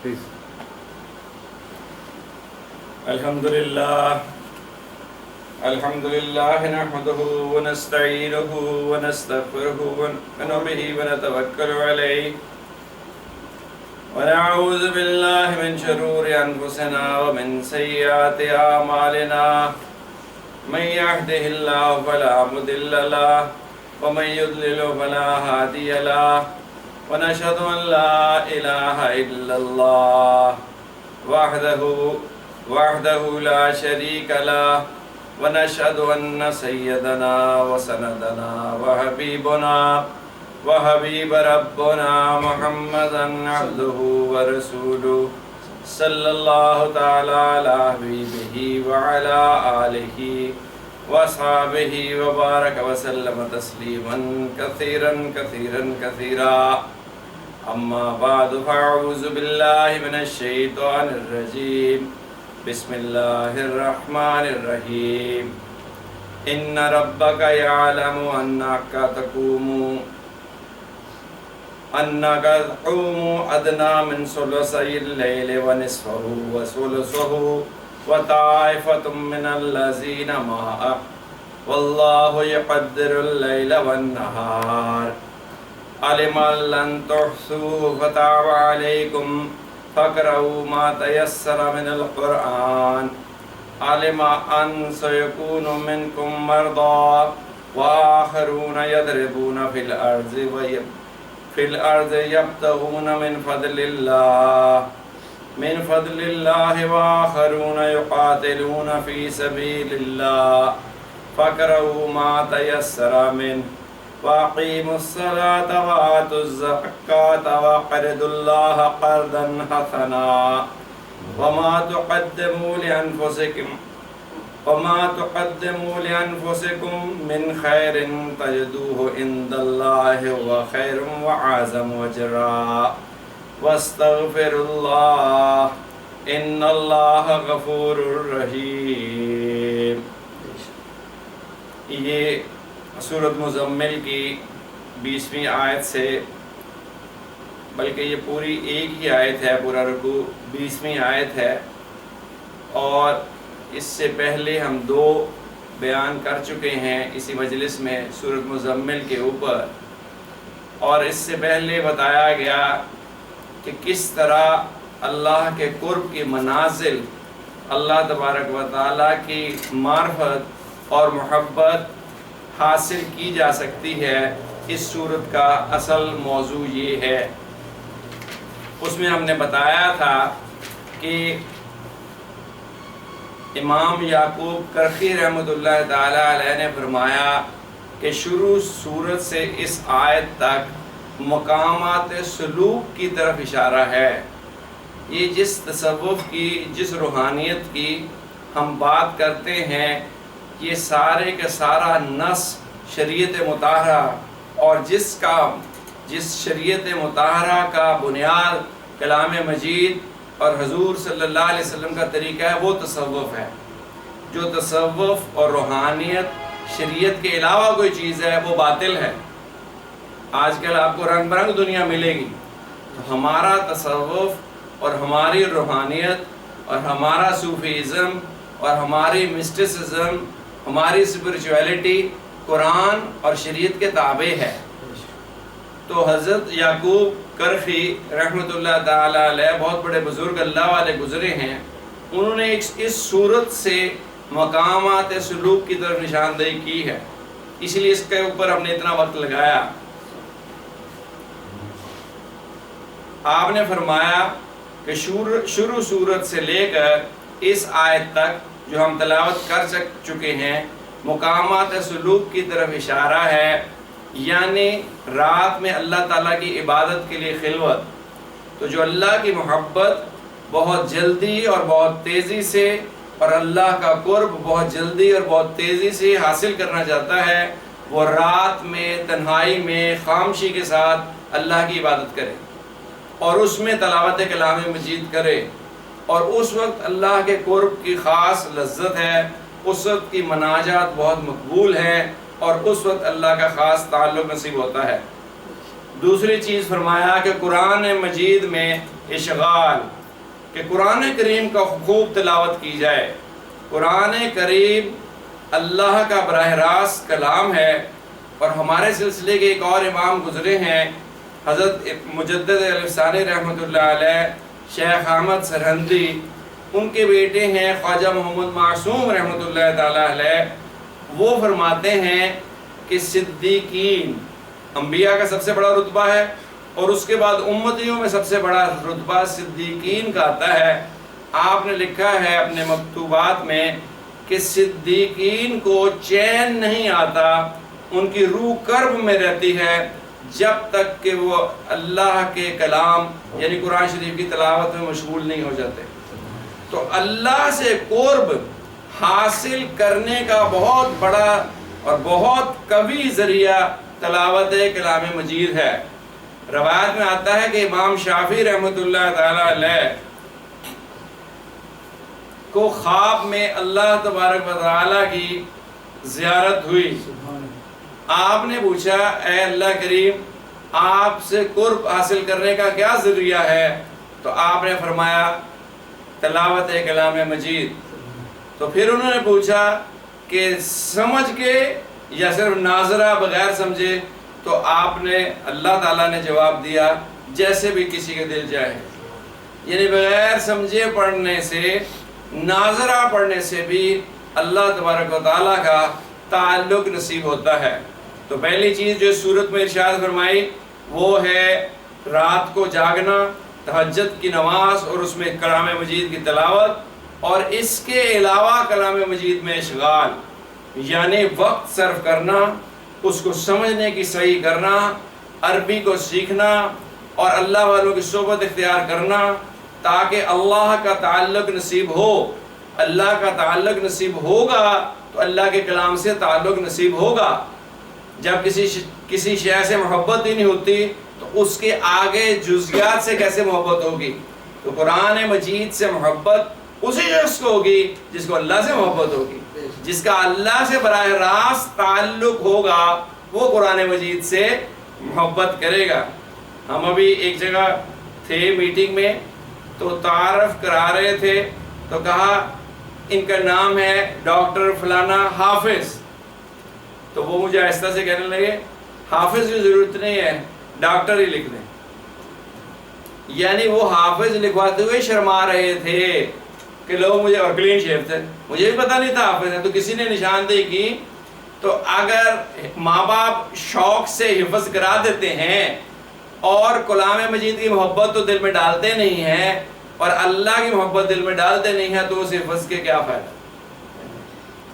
Please. الحمد لله نحمده ونستعينه ونستغفره ونؤمن به ونتوكل عليه ونعوذ بالله من شرور أنفسنا ومن سيئات أعمالنا من يهده الله فلا مضل له ومن يضلل فلا هادي له ونشهد أن لا إله إلا الله وحده لا شريك له ونشهد أن سيدنا وسندنا وحبيب ربنا محمدا عبده ورسوله صلى الله تعالى على حبيبه وعلى آله وصحبه وبارك وسلم تسليما كثيرا كثيرا كثيرا أما بعد فأعوذ بالله من الشيطان الرجيم بسم الله الرحمن الرحيم إن ربك يعلم أنك تقوم أدنى من ثلثي الليل ونصفه وثلثه وطائفة من الذين معك والله يقدر الليل والنهار علم أن لن تحصوه فتاب عليكم فاقرؤوا ما تيسر من القرآن علم أن سيكون منكم مرضى وآخرون يضربون في الأرض يبتغون من فضل الله وآخرون يقاتلون في سبيل الله فاقرؤوا ما تيسر منه وأقيموا الصلاة وآتوا الزكاة وأقرضوا الله قرضا حسنا وما تقدموا لأنفسكم من خير تجدوه عند الله هو خير وأعظم أجرا واستغفروا الله إن الله غفور رحيم. یہ سورۃ مزمل کی 20ویں آیت سے، بلکہ یہ پوری ایک ہی آیت ہے، پورا رکوع 20ویں آیت ہے، اور اس سے پہلے ہم 2 بیان کر چکے ہیں اسی مجلس میں سورۃ مزمل کے اوپر، اور اس سے پہلے بتایا گیا کہ کس طرح اللہ کے قرب کی منازل، اللہ تبارک و تعالیٰ کی معرفت اور محبت حاصل کی جا سکتی ہے. اس سورت کا اصل موضوع یہ ہے. اس میں ہم نے بتایا تھا کہ امام یعقوب کرخی رحمۃ اللہ تعالی علیہ نے فرمایا کہ شروع سورت سے اس آیت تک مقامات سلوک کی طرف اشارہ ہے. یہ جس تصوف کی، جس روحانیت کی ہم بات کرتے ہیں، یہ سارے کا سارا نص شریعت مطہرہ، اور جس شریعت مطہرہ کا بنیاد کلام مجید اور حضور صلی اللہ علیہ وسلم کا طریقہ ہے، وہ تصوف ہے. جو تصوف اور روحانیت شریعت کے علاوہ کوئی چیز ہے وہ باطل ہے. آج کل آپ کو رنگ برنگ دنیا ملے گی، تو ہمارا تصوف اور ہماری روحانیت اور ہمارا صوفیزم اور ہماری مسٹسزم، ہماری اسپرچویلٹی قرآن اور شریعت کے تابع ہے. تو حضرت یعقوب کرخی رحمۃ اللہ تعالی علیہ بہت بڑے بزرگ اللہ والے گزرے ہیں. انہوں نے اس صورت سے مقامات سلوک کی طرف نشاندہی کی ہے، اس لیے اس کے اوپر ہم نے اتنا وقت لگایا. آپ نے فرمایا کہ شروع صورت سے لے کر اس آیت تک جو ہم تلاوت کر چکے ہیں، مقامات سلوک کی طرف اشارہ ہے. یعنی رات میں اللہ تعالیٰ کی عبادت کے لیے خلوت. تو جو اللہ کی محبت بہت جلدی اور بہت تیزی سے، اور اللہ کا قرب بہت جلدی اور بہت تیزی سے حاصل کرنا چاہتا ہے، وہ رات میں تنہائی میں خاموشی کے ساتھ اللہ کی عبادت کرے، اور اس میں تلاوت کلام مجید کرے، اور اس وقت اللہ کے قرب کی خاص لذت ہے، اس وقت کی مناجات بہت مقبول ہے، اور اس وقت اللہ کا خاص تعلق نصیب ہوتا ہے. دوسری چیز فرمایا کہ قرآن مجید میں اشغال، کہ قرآن کریم کا خوب تلاوت کی جائے۔ قرآن کریم اللہ کا براہ راست کلام ہے، اور ہمارے سلسلے کے ایک اور امام گزرے ہیں، حضرت مجدد الفسانی رحمۃ اللہ علیہ، شیخ احمد سرہندی، ان کے بیٹے ہیں خواجہ محمد معصوم رحمۃ اللہ تعالیٰ علیہ۔ وہ فرماتے ہیں کہ صدیقین انبیاء کا سب سے بڑا رتبہ ہے، اور اس کے بعد امتیوں میں سب سے بڑا رتبہ صدیقین کا آتا ہے۔ آپ نے لکھا ہے اپنے مکتوبات میں کہ صدیقین کو چین نہیں آتا، ان کی روح کرب میں رہتی ہے جب تک کہ وہ اللہ کے کلام یعنی قرآن شریف کی تلاوت میں مشغول نہیں ہو جاتے۔ تو اللہ سے قرب حاصل کرنے کا بہت بڑا اور بہت قوی ذریعہ تلاوت کلام مجید ہے۔ روایت میں آتا ہے کہ امام شافعی رحمۃ اللہ تعالیٰ علیہ کو خواب میں اللہ تبارک و تعالیٰ کی زیارت ہوئی۔ آپ نے پوچھا اے اللہ کریم، آپ سے قرب حاصل کرنے کا کیا ذریعہ ہے؟ تو آپ نے فرمایا تلاوت کلام مجید۔ تو پھر انہوں نے پوچھا کہ سمجھ کے یا صرف ناظرہ بغیر سمجھے؟ تو آپ نے اللہ تعالیٰ نے جواب دیا جیسے بھی کسی کے دل جائے، یعنی بغیر سمجھے پڑھنے سے، ناظرہ پڑھنے سے بھی اللہ تبارک و تعالیٰ کا تعلق نصیب ہوتا ہے۔ تو پہلی چیز جو سورت میں ارشاد فرمائی وہ ہے رات کو جاگنا، تہجد کی نماز اور اس میں کلام مجید کی تلاوت، اور اس کے علاوہ کلام مجید میں اشغال، یعنی وقت صرف کرنا، اس کو سمجھنے کی صحیح کرنا، عربی کو سیکھنا اور اللہ والوں کی صحبت اختیار کرنا تاکہ اللہ کا تعلق نصیب ہو۔ اللہ کا تعلق نصیب ہوگا تو اللہ کے کلام سے تعلق نصیب ہوگا۔ جب کسی شے سے محبت ہی نہیں ہوتی تو اس کے آگے جزیات سے کیسے محبت ہوگی؟ تو قرآن مجید سے محبت اسی شخص کو ہوگی جس کو اللہ سے محبت ہوگی۔ جس کا اللہ سے براہ راست تعلق ہوگا وہ قرآن مجید سے محبت کرے گا۔ ہم ابھی ایک جگہ تھے میٹنگ میں، تو تعارف کرا رہے تھے، تو کہا ان کا نام ہے ڈاکٹر فلانا حافظ۔ تو وہ مجھے آہستہ سے کہنے لگے حافظ کی ضرورت نہیں ہے، ڈاکٹر ہی لکھ دیں۔ یعنی وہ حافظ لکھواتے ہوئے شرما رہے تھے کہ لوگ مجھے، اور کلین شیو تھے، مجھے بھی پتہ نہیں تھا حافظ ہے، تو کسی نے نشاندہی کی۔ تو اگر ماں باپ شوق سے حفظ کرا دیتے ہیں اور کلام مجید کی محبت تو دل میں ڈالتے نہیں ہیں اور اللہ کی محبت دل میں ڈالتے نہیں ہیں، تو اس حفظ کے کیا فائدہ؟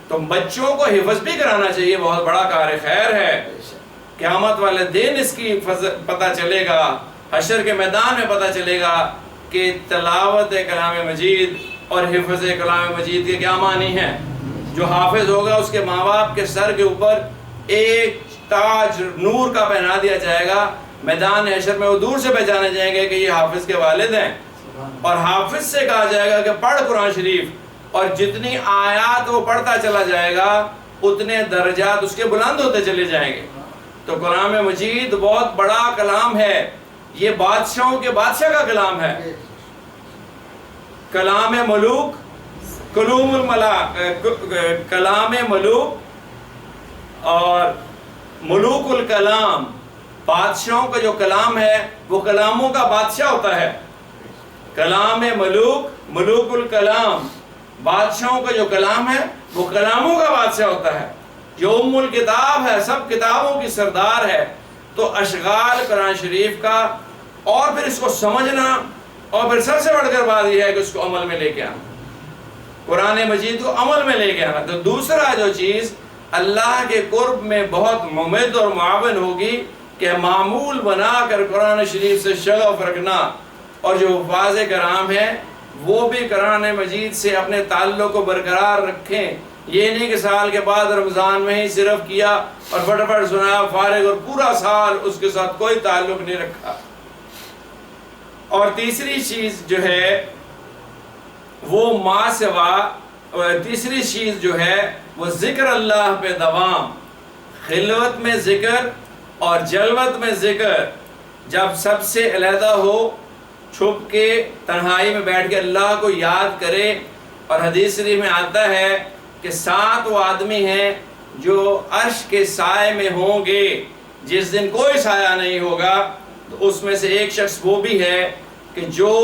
تو بچوں کو حفظ بھی کرانا چاہیے، بہت بڑا کار خیر ہے۔ قیامت والے دن اس کی پتہ چلے گا، حشر کے میدان میں پتہ چلے گا کہ تلاوت کلام مجید اور حفظ کلام مجید کے کیا معنی ہیں۔ جو حافظ ہوگا اس کے ماں باپ کے سر کے اوپر ایک تاج نور کا پہنا دیا جائے گا، میدان حشر میں وہ دور سے پہچانے جائیں گے کہ یہ حافظ کے والد ہیں، اور حافظ سے کہا جائے گا کہ پڑھ قرآن شریف، اور جتنی آیات وہ پڑھتا چلا جائے گا اتنے درجات اس کے بلند ہوتے چلے جائیں گے۔ تو کلام مجید بہت بڑا کلام ہے، یہ بادشاہوں کے بادشاہ کا کلام ہے۔ کلام ملوک، کلام ملوک اور ملوک الکلام، بادشاہوں کا جو کلام ہے وہ کلاموں کا بادشاہ ہوتا ہے۔ کلام ملوک، ملوک الکلام، بادشاہوں کا جو کلام ہے وہ کلاموں کا بادشاہ ہوتا ہے، جو ام الکتاب ہے، سب کتابوں کی سردار ہے۔ تو اشغال قرآن شریف کا، اور پھر اس کو سمجھنا، اور پھر سب سے بڑھ کر بات یہ ہے کہ اس کو عمل میں لے کے آنا، قرآن مجید کو عمل میں لے کے آنا۔ تو دوسرا جو چیز اللہ کے قرب میں بہت ممد اور معاون ہوگی کہ معمول بنا کر قرآن شریف سے شغف رکھنا، اور جو حفاظ کرام ہیں وہ بھی قرآن مجید سے اپنے تعلق کو برقرار رکھیں۔ یہ نہیں کہ سال کے بعد رمضان میں ہی صرف کیا اور فٹافٹ سنایا فارغ، اور پورا سال اس کے ساتھ کوئی تعلق نہیں رکھا۔ اور تیسری چیز جو ہے وہ ما سوا، تیسری چیز جو ہے وہ ذکر اللہ پہ دوام، خلوت میں ذکر اور جلوت میں ذکر، جب سب سے علیحدہ ہو، چھپ کے تنہائی میں بیٹھ کے اللہ کو یاد کرے. اور حدیث شریف میں آتا ہے کہ 7 وہ آدمی ہیں جو عرش کے سائے میں ہوں گے جس دن کوئی سایہ نہیں ہوگا. تو اس میں سے ایک شخص وہ بھی ہے کہ جو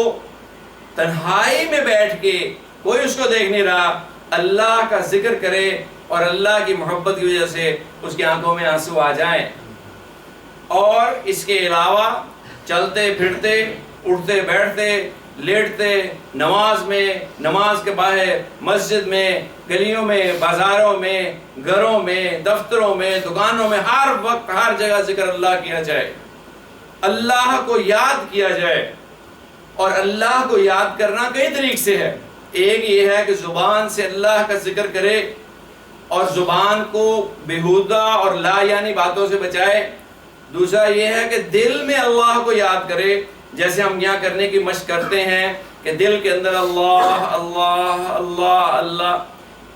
تنہائی میں بیٹھ کے، کوئی اس کو دیکھ نہیں رہا، اللہ کا ذکر کرے اور اللہ کی محبت کی وجہ سے اس کی آنکھوں میں آنسو آ جائیں. اور اس کے علاوہ چلتے پھرتے، اٹھتے بیٹھتے، لیٹتے، نماز میں، نماز کے باہر، مسجد میں، گلیوں میں، بازاروں میں، گھروں میں، دفتروں میں، دکانوں میں، ہر وقت ہر جگہ ذکر اللہ کیا جائے، اللہ کو یاد کیا جائے. اور اللہ کو یاد کرنا کئی طریق سے ہے. ایک یہ ہے کہ زبان سے اللہ کا ذکر کرے اور زبان کو بیہودہ اور لا یعنی باتوں سے بچائے. دوسرا یہ ہے کہ دل میں اللہ کو یاد کرے، جیسے ہم یہاں کرنے کی مشق کرتے ہیں کہ دل کے اندر اللہ اللہ اللہ اللہ.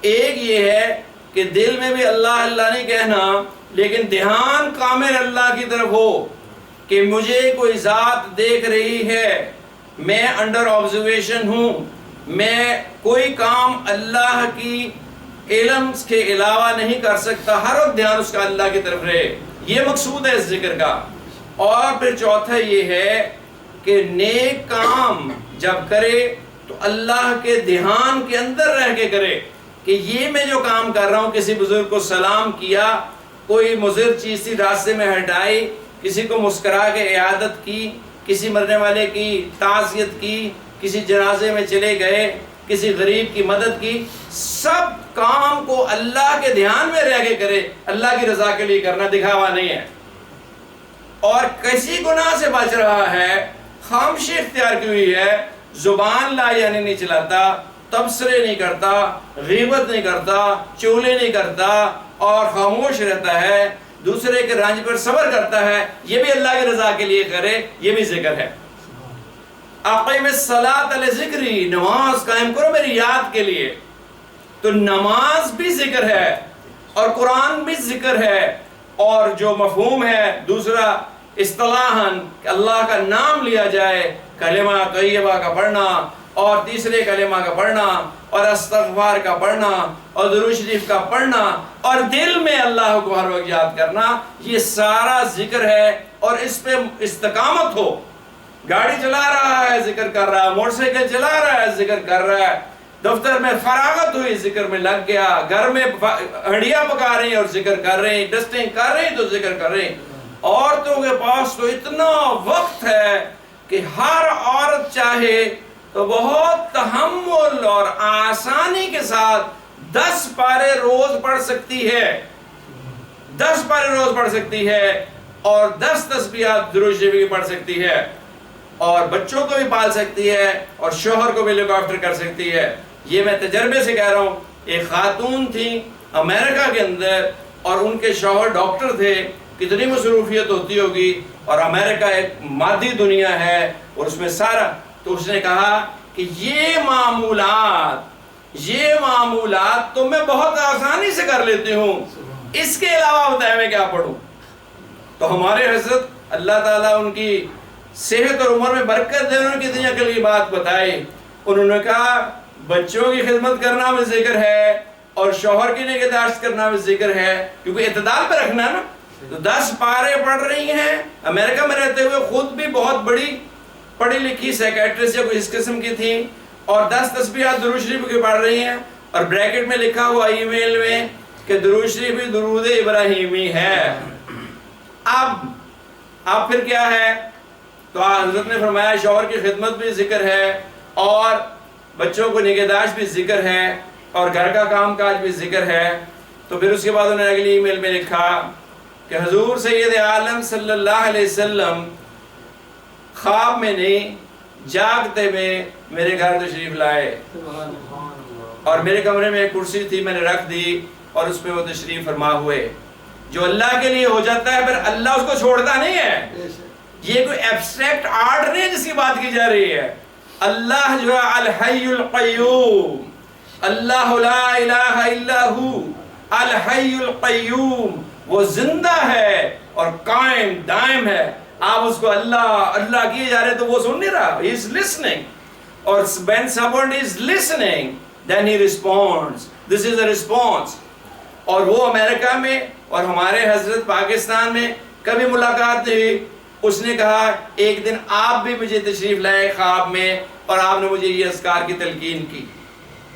ایک یہ ہے کہ دل میں بھی اللہ اللہ نہیں کہنا، لیکن دھیان کامل اللہ کی طرف ہو کہ مجھے کوئی ذات دیکھ رہی ہے، میں انڈر آبزرویشن ہوں، میں کوئی کام اللہ کی علم کے علاوہ نہیں کر سکتا، ہر وقت دھیان اس کا اللہ کی طرف رہے. یہ مقصود ہے اس ذکر کا. اور پھر چوتھا یہ ہے کہ نیک کام جب کرے تو اللہ کے دھیان کے اندر رہ کے کرے کہ یہ میں جو کام کر رہا ہوں، کسی بزرگ کو سلام کیا، کوئی مضر چیز تھی راستے میں ہٹائی، کسی کو مسکرا کے عیادت کی، کسی مرنے والے کی تعزیت کی، کسی جنازے میں چلے گئے، کسی غریب کی مدد کی، سب کام کو اللہ کے دھیان میں رہ کے کرے، اللہ کی رضا کے لیے کرنا، دکھاوا نہیں ہے. اور کسی گناہ سے بچ رہا ہے، خاموشی اختیار کی ہوئی ہے، زبان لا یعنی نہیں چلاتا، تبصرے نہیں کرتا، غیبت نہیں کرتا، چغلی نہیں کرتا اور خاموش رہتا ہے، دوسرے کے رنج پر صبر کرتا ہے، یہ بھی اللہ کی رضا کے لیے کرے، یہ بھی ذکر ہے. اقیم الصلاۃ لذکری، نماز قائم کرو میری یاد کے لیے. تو نماز بھی ذکر ہے اور قرآن بھی ذکر ہے. اور جو مفہوم ہے دوسرا اصطلاحاً کہ اللہ کا نام لیا جائے، کلمہ طیبہ کا پڑھنا اور تیسرے کلمہ کا پڑھنا اور استغفار کا پڑھنا اور درود شریف کا پڑھنا اور دل میں اللہ کو ہر وقت یاد کرنا، یہ سارا ذکر ہے. اور اس پہ استقامت ہو. گاڑی چلا رہا ہے ذکر کر رہا ہے، موٹر سائیکل چلا رہا ہے ذکر کر رہا ہے، دفتر میں فراغت ہوئی ذکر میں لگ گیا، گھر میں ہنڈیاں پکا رہی ہیں اور ذکر کر رہے ہیں، ڈسٹنگ کر رہے ہیں تو ذکر کر رہے ہیں. عورتوں کے پاس تو اتنا وقت ہے کہ ہر عورت چاہے تو بہت تحمل اور آسانی کے ساتھ 10 پارے روز پڑھ سکتی ہے، 10 پارے روز پڑھ سکتی ہے اور 10 تسبیحات درود شریف کی پڑھ سکتی ہے، اور بچوں کو بھی پال سکتی ہے اور شوہر کو بھی لک آفٹر کر سکتی ہے. یہ میں تجربے سے کہہ رہا ہوں. ایک خاتون تھی امریکہ کے اندر اور ان کے شوہر ڈاکٹر تھے. کتنی مصروفیت ہوتی ہوگی، اور امریکہ ایک مادی دنیا ہے اور اس میں سارا. تو اس نے کہا کہ یہ معمولات تو میں بہت آسانی سے کر لیتی ہوں، اس کے علاوہ بتائیں میں کیا پڑھوں. تو ہمارے حضرت اللہ تعالیٰ ان کی صحت اور عمر میں برکت دے، انہوں نے کتنی عقل کی بات بتائی. انہوں نے کہا بچوں کی خدمت کرنا بھی ذکر ہے اور شوہر کی نگہداشت کرنا بھی ذکر ہے، کیونکہ اعتدال پہ رکھنا ہے نا. تو 10 پارے پڑھ رہی ہیں، امریکہ میں رہتے ہوئے خود بھی بہت بڑی پڑھی لکھی سیکیٹرسٹ یا کوئی اس قسم کی تھی، اور 10 تسبیحات درود شریف کی پڑھ رہی ہیں، اور بریکٹ میں لکھا ہوا ای میل میں کہ درود شریف بھی درود ابراہیمی ہے. اب پھر کیا ہے؟ تو حضرت نے فرمایا شوہر کی خدمت بھی ذکر ہے اور بچوں کو نگہداشت بھی ذکر ہے اور گھر کا کام کاج بھی ذکر ہے. تو پھر اس کے بعد انہوں نے اگلی ای میل میں لکھا کہ حضور سید عالم صلی اللہ علیہ وسلم خواب میں نہیں جاگتے میں میرے گھر تشریف لائے، اور میرے کمرے میں ایک کرسی تھی میں نے رکھ دی اور اس پہ وہ تشریف فرما ہوئے. جو اللہ کے لیے ہو جاتا ہے پھر اللہ اس کو چھوڑتا نہیں ہے. یہ کوئی ایبسٹریکٹ آرٹ نہیں ہے جس کی بات کی جا رہی ہے. اللہ جو ہے الحی القیوم، اللہ لا الہ الا ہو، الحی القیوم، وہ زندہ ہے اور قائم دائم ہے. آپ اس کو اللہ اللہ کیے جا رہے تو وہ سن نہیں رہا. He is listening. اور when someone is listening, then he responds. This is the response. اور وہ امریکہ میں اور ہمارے حضرت پاکستان میں کبھی ملاقات نہیں ہوئی. اس نے کہا ایک دن آپ بھی مجھے تشریف لائے خواب میں اور آپ نے مجھے یہ اذکار کی تلقین کی.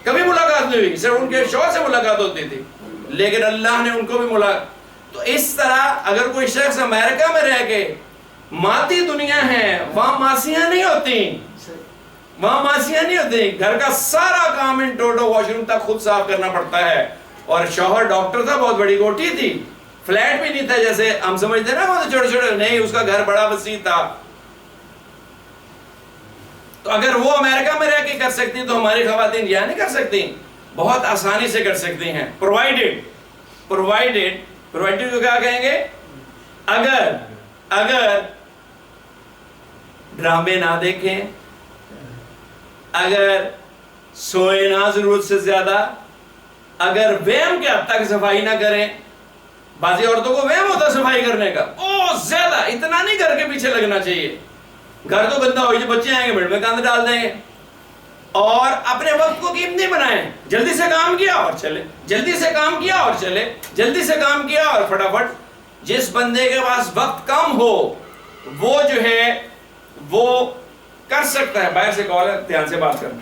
کبھی ملاقات نہیں ہوئی, صرف ان کے شوہر سے ملاقات ہوتی تھی, لیکن اللہ نے ان کو بھی ملاقات. تو اس طرح اگر کوئی شخص امریکہ میں رہ کے, مادی دنیا ہے وہاں معصیاں نہیں ہوتی, وہاں معصیاں نہیں ہوتی, گھر کا سارا کام ان ٹوٹو واش روم تک خود صاف کرنا پڑتا ہے. اور شوہر ڈاکٹر تھا, بہت بڑی کوٹھی تھی, فلیٹ بھی نہیں تھا جیسے ہم سمجھتے ہیں نا وہ چھوٹے چھوٹے, نہیں, اس کا گھر بڑا وسیع تھا. تو اگر وہ امریکہ میں رہ کے کر سکتی تو ہماری خواتین یہاں نہیں کر سکتی, بہت آسانی سے کر سکتی ہیں. پرووائڈیڈ کو کیا کہیں گے؟ اگر ڈرامے نہ دیکھیں, اگر سوئے نہ ضرورت سے زیادہ, اگر وہم کے حد تک صفائی نہ کریں. بعضی عورتوں کو وہم ہوتا صفائی کرنے کا, زیادہ اتنا نہیں گھر کے پیچھے لگنا چاہیے, گھر تو گندا ہوئی, جو بچے آئیں گے بیڈ میں گند ڈال دیں گے. اور اپنے وقت کو قیمتی بنائیں, جلدی سے کام کیا اور چلے, جلدی سے کام کیا اور چلے, جلدی سے کام کیا اور فٹافٹ. جس بندے کے پاس وقت کم ہو وہ جو ہے وہ کر سکتا ہے. باہر سے کال ہے, دھیان سے بات کرنا.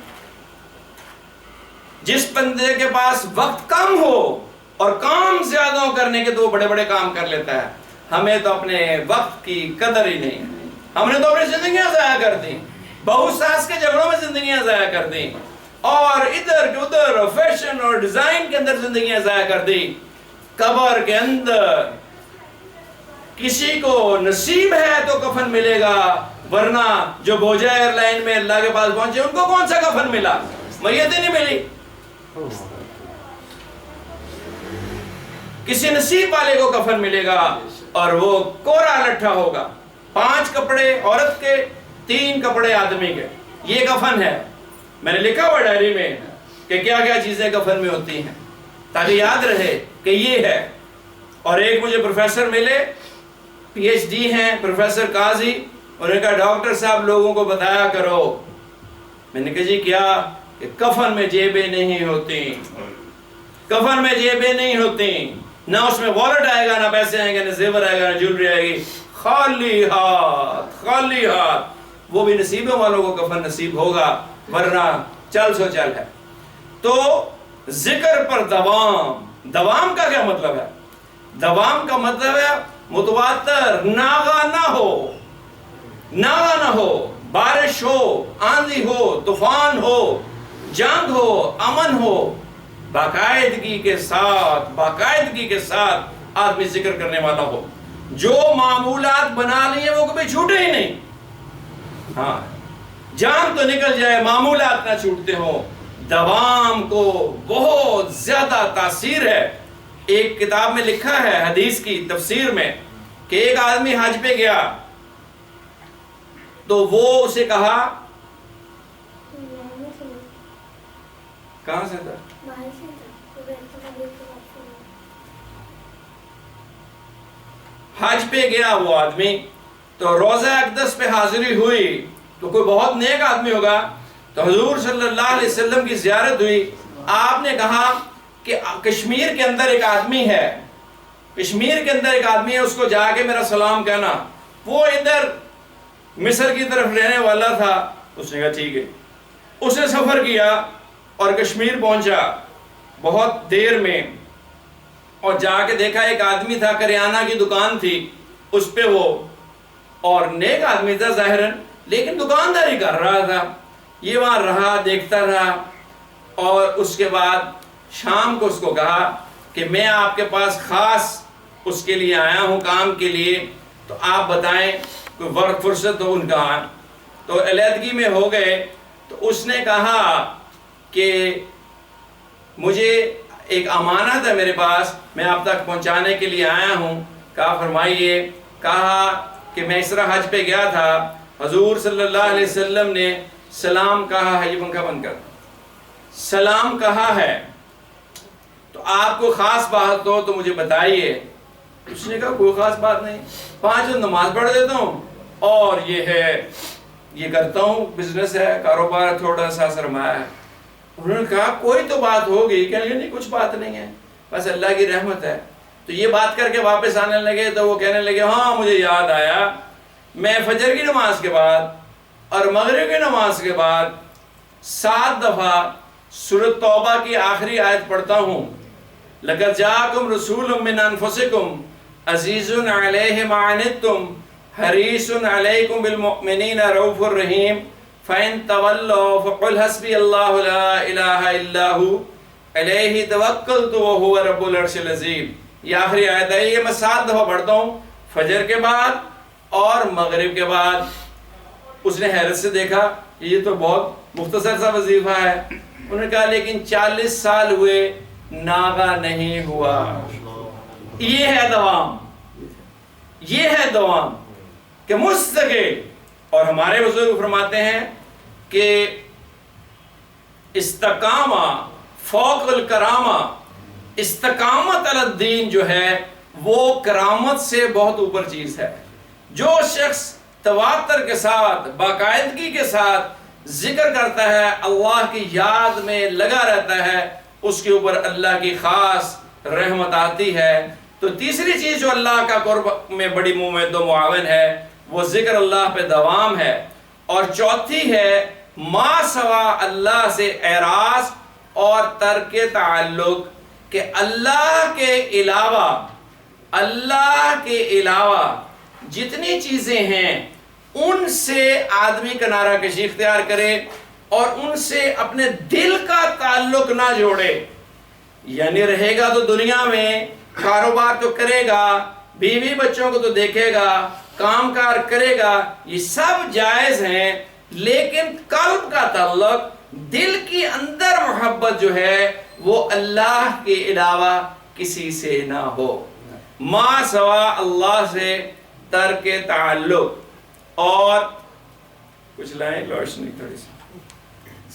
جس بندے کے پاس وقت کم ہو اور کام زیادہ کرنے کے تو بڑے بڑے کام کر لیتا ہے. ہمیں تو اپنے وقت کی قدر ہی نہیں, ہم نے تو اپنی زندگیاں ضائع کر دی, بہو ساس کے جھگڑوں میں زندگیاں ضائع کر دی, اور ادھر ادھر فیشن اور ڈیزائن کے اندر زندگیاں ضائع کر دی. قبر کے اندر کسی کو نصیب ہے تو کفن ملے گا, ورنہ جو بوجھا ایئر لائن میں اللہ کے پاس پہنچے ان کو کون سا کفن ملا, میت ہی نہیں ملی. کسی نصیب والے کو کفن ملے گا اور وہ کورا لٹھا ہوگا. 5 کپڑے عورت کے, 3 کپڑے آدمی کے, یہ کفن ہے. میں نے لکھا ہوا ڈائری میں کہ کیا کیا چیزیں کفن میں ہوتی ہیں تاکہ یاد رہے کہ یہ ہے. اور ایک مجھے پروفیسر ملے, پی ایچ ڈی ہیں, پروفیسر قاضی, انہوں نے کہا ڈاکٹر صاحب لوگوں کو بتایا کرو. میں نے کہا جی کیا؟ کہ کفن میں جیبیں نہیں ہوتی, کفن میں جیبیں نہیں ہوتی, نہ اس میں والٹ آئے گا, نہ پیسے آئیں گے, نہ زیور آئے گا, نہ جولری آئے گی, خالی ہاتھ, خالی ہاتھ. وہ بھی نصیبوں والوں کو کفن نصیب ہوگا, ورنہ چل سو چل ہے. تو ذکر پر دوام. دوام کا کیا مطلب ہے؟ دوام کا مطلب ہے متواتر, ناغا نہ ہو, ناغا نہ ہو, بارش ہو, آندھی ہو, طوفان ہو, جنگ ہو, امن ہو, باقاعدگی کے ساتھ آدمی ذکر کرنے والا ہو. جو معمولات بنا لیے وہ کبھی چھوٹے ہی نہیں. ہاں, جان تو نکل جائے, معمولات نہ چھوٹتے ہوں. دوام کو بہت زیادہ تاثیر ہے. ایک کتاب میں لکھا ہے حدیث کی تفسیر میں کہ ایک آدمی حج پہ گیا تو وہ اسے کہا, کہاں سے تھا؟ حج پہ گیا وہ آدمی, تو روضہ اقدس پہ حاضری ہوئی, تو کوئی بہت نیک آدمی ہوگا, تو حضور صلی اللہ علیہ وسلم کی زیارت ہوئی. آپ نے کہا کہ کشمیر کے اندر ایک آدمی ہے, کشمیر کے اندر ایک آدمی ہے, اس کو جا کے میرا سلام کہنا. وہ ادھر مصر کی طرف رہنے والا تھا. اس نے کہا ٹھیک ہے. اس نے سفر کیا اور کشمیر پہنچا بہت دیر میں, اور جا کے دیکھا ایک آدمی تھا, کریانہ کی دکان تھی اس پہ وہ, اور نیک آدمی تھا ظاہراً, لیکن دکانداری کر رہا تھا. یہ وہاں رہا, دیکھتا رہا, اور اس کے بعد شام کو اس کو کہا کہ میں آپ کے پاس خاص اس کے لیے آیا ہوں کام کے لیے, تو آپ بتائیں کوئی وقت فرصت ہو ان کا. تو علیحدگی میں ہو گئے. تو اس نے کہا کہ مجھے ایک امانت ہے میرے پاس, میں آپ تک پہنچانے کے لیے آیا ہوں. کہا فرمائیے. کہا کہ میں اس طرح حج پہ گیا تھا, حضور صلی اللہ علیہ وسلم نے سلام کہا ہے, یہ پنکھا بند کر, سلام کہا ہے, تو آپ کو خاص بات ہو تو مجھے بتائیے. اس نے کہا کوئی خاص بات نہیں, 5 وقت نماز پڑھ دیتا ہوں, اور یہ ہے، یہ کرتا ہوں، بزنس ہے، کاروبار، تھوڑا سا سرمایہ ہے۔ انہوں نے کہا کوئی تو بات ہوگی، کہ نہیں کچھ بات نہیں ہے، بس اللہ کی رحمت ہے۔ تو یہ بات کر کے واپس آنے لگے تو وہ کہنے لگے ہاں مجھے یاد آیا، میں فجر کی نماز کے بعد اور مغرب کی نماز کے بعد 7 دفعہ سورۃ توبہ کی آخری آیت پڑھتا ہوں، لَقَدْ جَاءَكُمْ رَسُولٌ مِّنْ أَنفُسِكُمْ عَزِيزٌ عَلَيْهِ مَا عَنِتُّمْ حَرِيصٌ عَلَيْكُمْ بِالْمُؤْمِنِينَ رَءُوفٌ رَحِيمٌ فَإِن تَوَلَّوْا فَقُلْ حَسْبِيَ اللَّهُ لَا إِلَٰهَ إِلَّا هُوَ عَلَيْهِ تَوَكَّلْتُ وَهُوَ رَبُّ الْعَرْشِ الْعَظِيمِ۔ یہ آخری آیت ہے، یہ میں 7 دفعہ پڑھتا ہوں فجر کے بعد اور مغرب کے بعد۔ اس نے حیرت سے دیکھا یہ تو بہت مختصر سا وظیفہ ہے۔ انہوں نے کہا لیکن 40 سال ہوئے ناغہ نہیں ہوا۔ یہ ہے دوام، یہ ہے دوام کہ مستقل۔ اور ہمارے بزرگ فرماتے ہیں کہ استقامہ فوق الکرامہ، استقامت علی الدین جو ہے وہ کرامت سے بہت اوپر چیز ہے۔ جو شخص تواتر کے ساتھ، باقاعدگی کے ساتھ ذکر کرتا ہے، اللہ کی یاد میں لگا رہتا ہے، اس کے اوپر اللہ کی خاص رحمت آتی ہے۔ تو تیسری چیز جو اللہ کا قرب میں بڑی مومد و معاون ہے وہ ذکر اللہ پہ دوام ہے۔ اور چوتھی ہے ما سوا اللہ سے اعراض اور ترک تعلق، کہ اللہ کے علاوہ جتنی چیزیں ہیں ان سے آدمی کنارہ کشی اختیار کرے اور ان سے اپنے دل کا تعلق نہ جوڑے۔ یعنی رہے گا تو دنیا میں، کاروبار تو کرے گا، بیوی بچوں کو تو دیکھے گا، کام کار کرے گا، یہ سب جائز ہیں، لیکن قلب کا تعلق، دل کی اندر محبت جو ہے وہ اللہ کے علاوہ کسی سے نہ ہو۔ ما سوا اللہ سے ترک تعلق۔ اور کچھ لائیں روشنی تھوڑی سی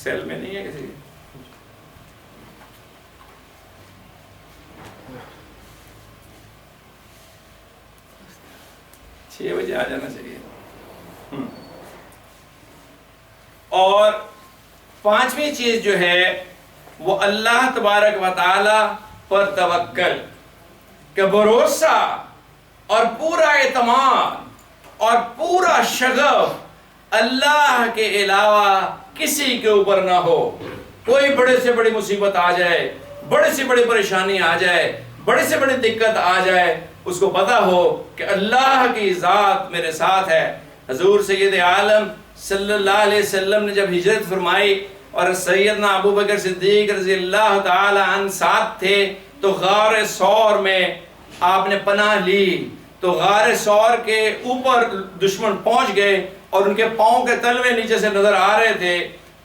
سیل میں نہیں ہے کسی؟ 6 بجے آ جانا چاہیے۔ اور 5ویں چیز جو ہے وہ اللہ تبارک و تعالی پر توکل، کہ بھروسہ اور پورا اعتماد اور پورا شغف اللہ کے علاوہ کسی کے اوپر نہ ہو۔ کوئی بڑے سے بڑی مصیبت آ جائے، بڑے سے بڑی پریشانی آ جائے، بڑے سے بڑی دقت آ جائے، اس کو پتا ہو کہ اللہ کی ذات میرے ساتھ ہے۔ حضور سید عالم صلی اللہ علیہ وسلم نے جب ہجرت فرمائی اور سیدنا ابو بکر صدیق رضی اللہ تعالی عنہ ساتھ تھے تو غار ثور میں آپ نے پناہ لی، تو غار ثور کے اوپر دشمن پہنچ گئے اور ان کے پاؤں کے تلوے نیچے سے نظر آ رہے تھے۔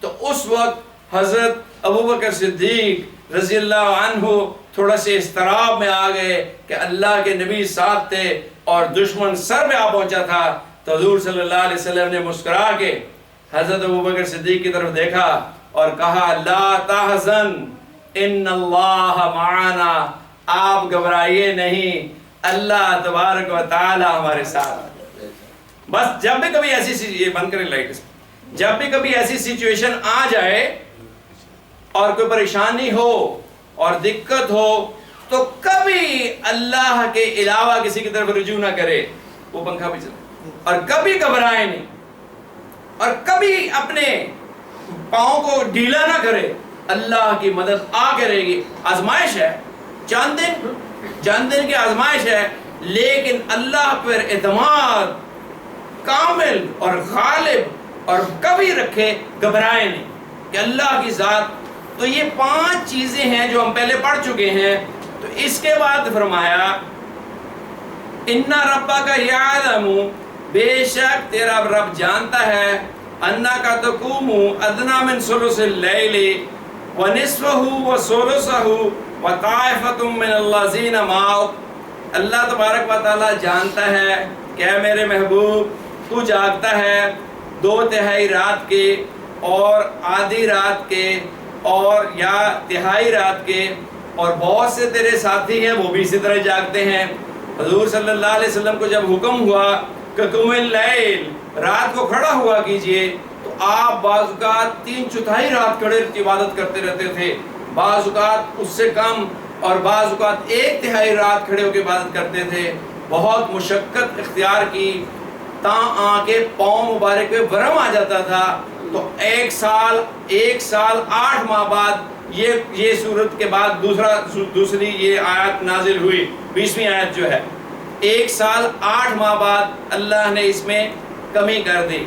تو اس وقت حضرت ابو بکر صدیق رضی اللہ عنہ تھوڑا سے اضطراب میں آ گئے کہ اللہ کے نبی ساتھ تھے اور دشمن سر پہ آ پہنچا تھا۔ تو حضور صلی اللہ علیہ وسلم نے مسکرا کے حضرت ابو بکر صدیق کی طرف دیکھا اور کہا لا تحزن ان اللہ معنا، آپ گھبرائیے نہیں، اللہ تبارک و تعالی ہمارے ساتھ۔ بس جب بھی کبھی ایسی یہ بند کریں لائٹ، جب بھی کبھی ایسی سچویشن آ جائے اور کوئی پریشانی ہو اور دقت ہو تو کبھی اللہ کے علاوہ کسی کی طرف رجوع نہ کرے، وہ پنکھا بھی چلے، اور کبھی گھبرائے نہیں، اور کبھی اپنے پاؤں کو ڈھیلا نہ کرے۔ اللہ کی مدد آ کرے گی۔ آزمائش ہے، چند دن کی آزمائش ہے، لیکن اللہ پر اعتماد کامل اور غالب اور کبھی رکھے، گھبرائے نہیں کہ اللہ کی ذات۔ تو یہ 5 چیزیں ہیں جو ہم پہلے پڑھ چکے ہیں۔ تو اس کے بعد فرمایا اِنَّ رَبَّكَ يَعْلَمُ، بے شک تیرا رب جانتا ہے، أَنَّكَ تَقُومُ أَدْنَىٰ مِنْ ثُلُثِ اللَّيْلِ وَنِصْفَهُ وَثُلُثَهُ وَطَائِفَةٌ مِّنَ الَّذِينَ مَعَكَ۔ اللہ تبارک و تعالیٰ جانتا ہے کہ اے میرے محبوب تو جاگتا ہے 2/3 رات کے اور آدھی رات کے اور یا تہائی رات کے، اور بہت سے تیرے ساتھی ہیں وہ بھی اسی طرح جاگتے ہیں۔ حضور صلی اللہ علیہ وسلم کو جب حکم ہوا قم اللیل، رات کو کھڑا ہوا کیجئے. تو آپ بعض اوقات 3/4 رات کھڑے عبادت کرتے رہتے تھے، بعض اوقات اس سے کم، اور بعض اوقات 1/3 رات کھڑے ہو کے عبادت کرتے تھے. بہت مشقت اختیار کی، آ کے پاؤں مبارک پہ ورم آ جاتا تھا. تو 1 سال 8 ماہ بعد یہ صورت کے بعد دوسری یہ آیت نازل ہوئی، 20ویں آیت جو ہے. 1 سال 8 ماہ بعد اللہ نے اس میں کمی کر دی.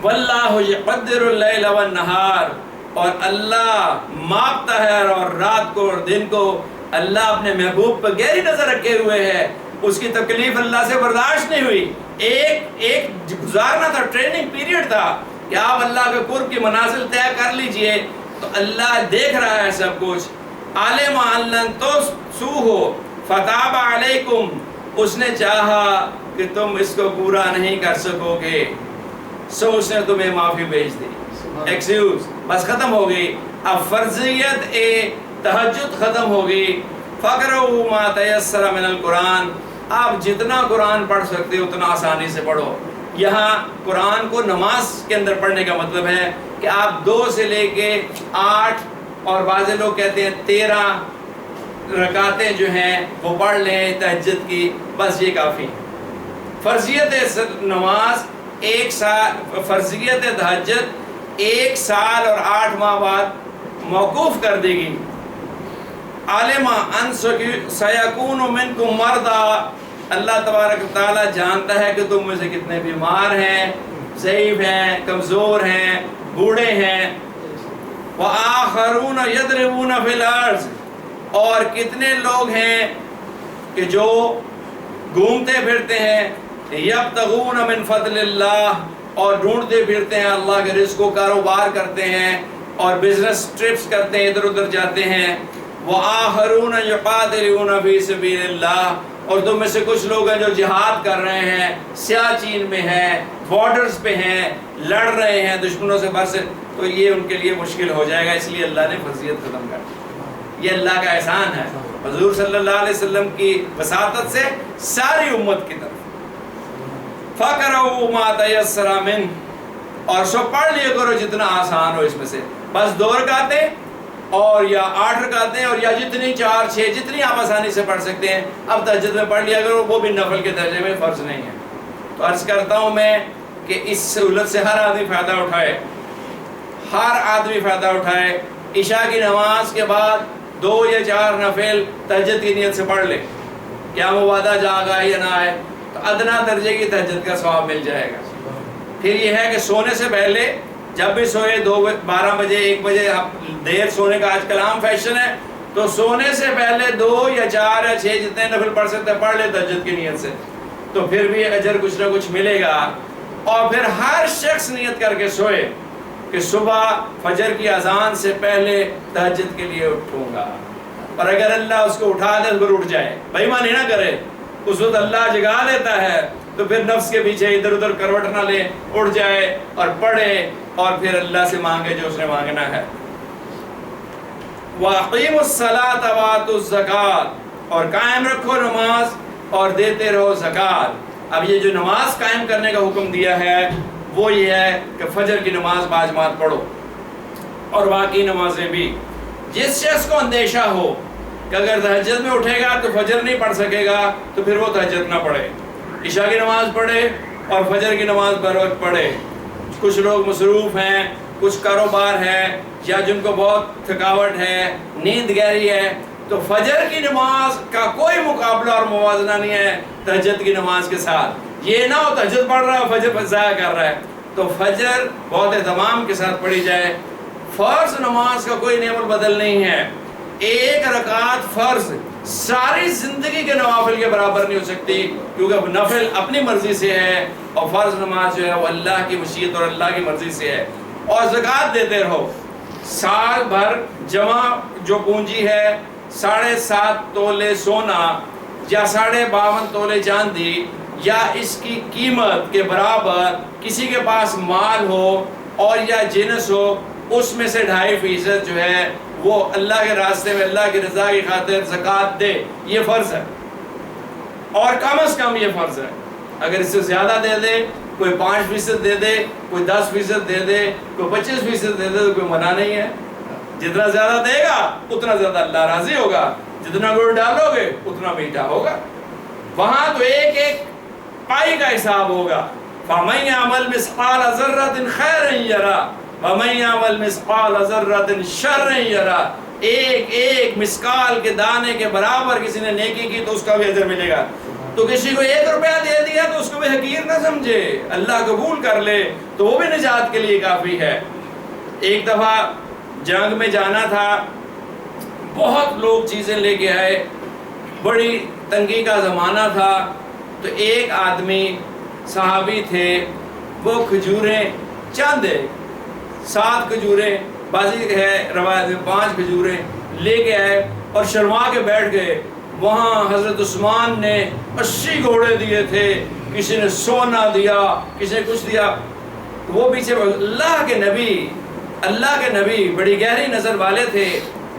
واللہ یقدر اللیل والنہار، اور اللہ ماپتا ہے اور رات کو اور دن کو. اللہ اپنے محبوب پر گہری نظر رکھے ہوئے ہے. اس کی تکلیف اللہ سے برداشت نہیں ہوئی. ایک گزارنا تھا، ٹریننگ پیریڈ تھا کہ آپ اللہ کے قرب کی منازل طے کر لیجئے. تو اللہ دیکھ رہا ہے سب کچھ. عالم ان لن تحصوہ فتاب علیکم، اس نے چاہا کہ تم اس کو پورا نہیں کر سکو گے، سو اس نے تمہیں معافی بھیج دی. ایکسکیوز بس ختم ہو گئی. اب فرضیت تہجد ختم ہو گئی. فقرؤ ما تیسر من القرآن، آپ جتنا قرآن پڑھ سکتے اتنا آسانی سے پڑھو. یہاں قرآن کو نماز کے اندر پڑھنے کا مطلب ہے کہ آپ 2 سے لے کے 8 اور بعض لوگ کہتے ہیں 13 رکعتیں جو ہیں وہ پڑھ لیں تہجد کی، بس یہ کافی. فرضیت نماز 1 سال، فرضیت تہجد 1 سال اور 8 ماہ بعد موقوف کر دے گی. عالمہ ان سیکون منکم مرضی، اللہ تبارک و تعالیٰ جانتا ہے کہ تم میں سے کتنے بیمار ہیں، ضعیف ہیں، کمزور ہیں، بوڑھے ہیں. وآخرون یضربون فی الارض، اور کتنے لوگ ہیں کہ جو گھومتے پھرتے ہیں. یبتغون من فضل اللہ، اور ڈھونڈتے پھرتے ہیں اللہ کے رزق کو، کاروبار کرتے ہیں اور بزنس ٹرپس کرتے ہیں، ادھر ادھر جاتے ہیں. وآخرون یقاتلون فی سبیل اللہ، اور تم میں سے کچھ لوگ ہیں جو جہاد کر رہے ہیں، سیاہ چین میں ہیں، بارڈرز پہ ہیں، لڑ رہے ہیں دشمنوں سے بر سے. تو یہ ان کے لیے مشکل ہو جائے گا، اس لیے اللہ نے فرضیت ختم کر دی. یہ اللہ کا احسان ہے حضور صلی اللہ علیہ وسلم کی وساطت سے ساری امت کی طرف. فَقْرَؤُوا مَا تَيَسَّرَ مِنْهُ، اور سو پڑھ لیا کرو جتنا آسان ہو اس میں سے. بس 2 رکعتیں اور یا 8 رکعتیں، اور یا جتنی 4 6 جتنی آپ آسانی سے پڑھ سکتے ہیں. اب تہجد میں پڑھ لیا کرو، وہ بھی نفل کے درجے میں، فرض نہیں ہے. تو عرض کرتا ہوں میں کہ اس سہولت سے ہر آدمی فائدہ اٹھائے، ہر آدمی فائدہ اٹھائے. عشاء کی نماز کے بعد 2 یا 4 نفل تہجد کی نیت سے پڑھ لے. کیا وہ وعدہ جاگا یا نہ آئے تو ادنا درجے کی تہجد کا ثواب مل جائے گا. پھر یہ ہے کہ سونے سے پہلے جب بھی سوئے 12 بجے 1 بجے، دیر سونے کا آج کل عام فیشن ہے، تو سونے سے پہلے 2 یا 4 یا 6 جتنے نفل پڑھ سکتے ہیں پڑھ لے تہجد کی نیت سے، تو پھر بھی اجر کچھ نہ کچھ ملے گا. اور پھر ہر شخص نیت کر کے سوئے کہ صبح فجر کی اذان سے پہلے تہجد کے لیے اٹھوں گا. اور اگر اللہ اس کو اٹھا دے تو پھر اٹھ جائے، بے ایمانی نہ کرے. اس وقت اللہ جگا دیتا ہے تو پھر نفس کے پیچھے ادھر ادھر کروٹ نہ لے، اٹھ جائے اور پڑھے اور پھر اللہ سے مانگے جو اس نے مانگنا ہے. وَأَقِيمُوا الصَّلَاةَ وَآتُوا الزَّكَاةَ، اور قائم رکھو نماز اور دیتے رہو زکوٰۃ. اب یہ جو نماز قائم کرنے کا حکم دیا ہے وہ یہ ہے کہ فجر کی نماز باجماعت پڑھو اور باقی نمازیں بھی. جس شخص کو اندیشہ ہو کہ اگر تہجد میں اٹھے گا تو فجر نہیں پڑھ سکے گا تو پھر وہ تہجد نہ پڑھے، عشاء کی نماز پڑھے اور فجر کی نماز بر وقت پڑھے. کچھ لوگ مصروف ہیں، کچھ کاروبار ہے، یا جن کو بہت تھکاوٹ ہے، نیند گہری ہے، تو فجر کی نماز کا کوئی مقابلہ اور موازنہ نہیں ہے تہجد کی نماز کے ساتھ. یہ نہ ہو تہجد پڑھ رہا ہے فجر ضائع کر رہا ہے. تو فجر بہت اہتمام کے ساتھ پڑھی جائے. فرض نماز کا کوئی نعم البدل نہیں ہے. 1 رکعت فرض ساری زندگی کے نوافل کے برابر نہیں ہو سکتی، کیونکہ نفل اپنی مرضی سے ہے اور فرض نماز جو ہے وہ اللہ کی مشیت اور اللہ کی مرضی سے ہے. اور زکوٰۃ دیتے رہو. سال بھر جمع جو پونجی ہے 7.5 تولے سونا یا 52.5 تولے چاندی یا اس کی قیمت کے برابر کسی کے پاس مال ہو اور یا جنس ہو، اس میں سے 2.5% جو ہے وہ اللہ کے راستے میں اللہ کی رضا کی خاطر زکوٰۃ دے. یہ فرض ہے، اور کم از کم یہ فرض ہے. اگر اس سے زیادہ دے دے، کوئی 5% دے دے، کوئی 10% دے دے، کوئی 25% دے دے، تو کوئی منع نہیں ہے۔ جتنا زیادہ دے گا اتنا زیادہ اللہ راضی ہوگا، جتنا گڑ ڈالو گے اتنا میٹھا ہوگا۔ وہاں تو ایک ایک پائی کا حساب ہوگا۔ فَمَن يَعْمَلْ مِثْقَالَ ذَرَّةٍ خَيْرًا يَرَهُ وَمَن يَعْمَلْ مِثْقَالَ ذَرَّةٍ شَرًّا يَرَهُ۔ ایک ایک مسکال کے دانے کے برابر کسی نے نیکی کی تو اس کا بھی اجر ملے گا۔ تو کسی کو 1 روپیہ دے دیا تو اس کو بھی حقیر نہ سمجھے، اللہ قبول کر لے تو وہ بھی نجات کے لیے کافی ہے۔ ایک دفعہ جنگ میں جانا تھا، بہت لوگ چیزیں لے کے آئے، بڑی تنگی کا زمانہ تھا، تو ایک آدمی صحابی تھے، وہ کھجوریں چند 7 کھجوریں، بازی ہے روایت میں 5 کھجوریں لے کے آئے اور شرما کے بیٹھ گئے۔ وہاں حضرت عثمان نے 80 گھوڑے دیے تھے، کسی نے سونا دیا، کسی نے کچھ دیا، وہ پیچھے اللہ کے نبی بڑی گہری نظر والے تھے،